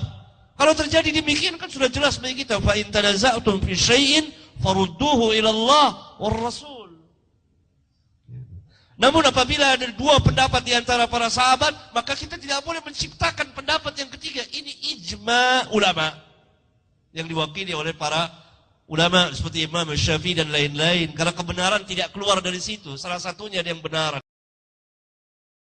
Kalau terjadi demikian kan sudah jelas bagi kita. Fa in tanaza'tum fi syai'in farudduhu ila Allah war Rasul. Namun apabila ada dua pendapat di antara para sahabat, maka kita tidak boleh menciptakan pendapat yang ketiga. Ini ijma ulama yang diwakili oleh para ulama seperti Imam Syafi'i dan lain-lain. Karena kebenaran tidak keluar dari situ. Salah satunya ada yang benar.